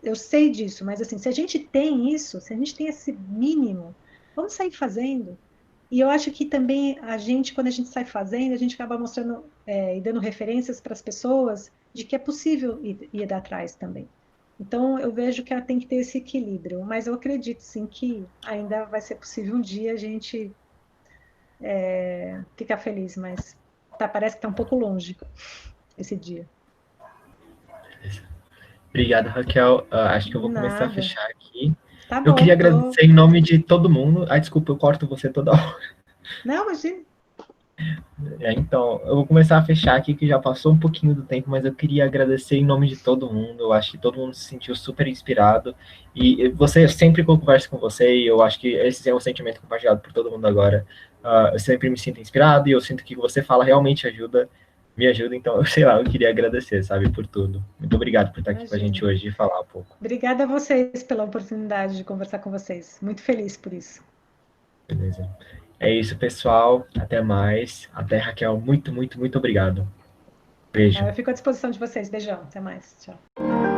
Eu sei disso, mas assim, se a gente tem isso, se a gente tem esse mínimo, vamos sair fazendo. E eu acho que também quando a gente sai fazendo, a gente acaba mostrando e dando referências para as pessoas de que é possível ir atrás também. Então, eu vejo que ela tem que ter esse equilíbrio, mas eu acredito sim que ainda vai ser possível um dia a gente ficar feliz, mas parece que está um pouco longe esse dia. Obrigado, Raquel. Acho que eu vou começar a Nada. fechar aqui. Tá Eu bom, queria agradecer em nome de todo mundo. Desculpa, eu corto você toda hora. Não, imagina. Então, eu vou começar a fechar aqui, que já passou um pouquinho do tempo, mas eu queria agradecer em nome de todo mundo. Eu acho que todo mundo se sentiu super inspirado. E você, sempre que eu converso com você, e eu acho que esse é um sentimento compartilhado por todo mundo agora, eu sempre me sinto inspirado e eu sinto que o que você fala realmente me ajuda. Então, eu sei lá, eu queria agradecer, sabe, por tudo. Muito obrigado por estar aqui com a gente hoje e falar um pouco. Obrigada a vocês pela oportunidade de conversar com vocês. Muito feliz por isso. Beleza. É isso, pessoal. Até mais. Até, Raquel. Muito, muito, muito obrigado. Beijo. Eu fico à disposição de vocês. Beijão. Até mais. Tchau.